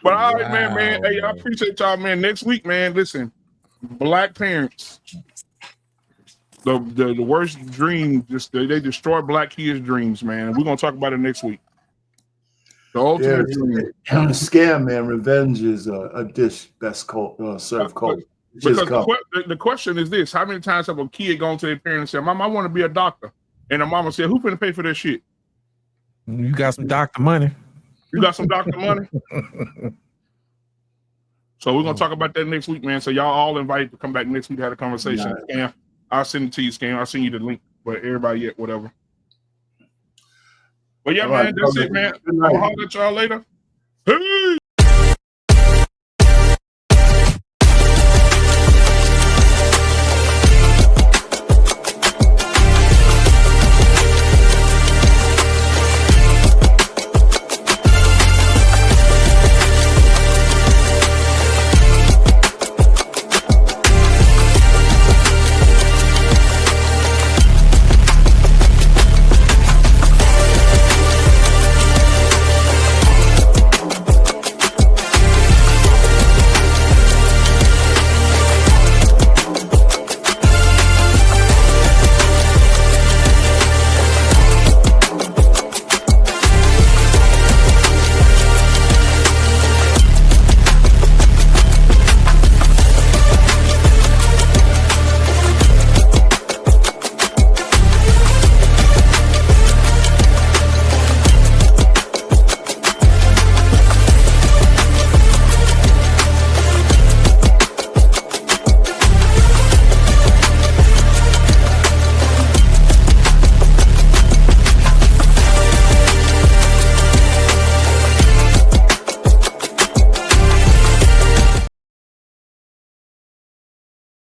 But all right, man. Hey, I appreciate y'all, man. Next week, man. Listen, black parents, the worst dream, they destroy black kids' dreams, man. We're gonna talk about it next week. The ultimate dream. Scam, man. Revenge is a dish that's served cold. Because the question is this: how many times have a kid gone to their parents and said, "Mom, I want to be a doctor," and the mama said, "Who finna pay for that shit?" You got some doctor money. You got some doctor money. So we're gonna talk about that next week, man. So y'all all invited to come back next week to have a conversation. Scam, I'll send it to you, Scam. I'll send you the link, but everybody whatever. But yeah, all man, right, that's it, man. I'll holler at y'all later. Peace.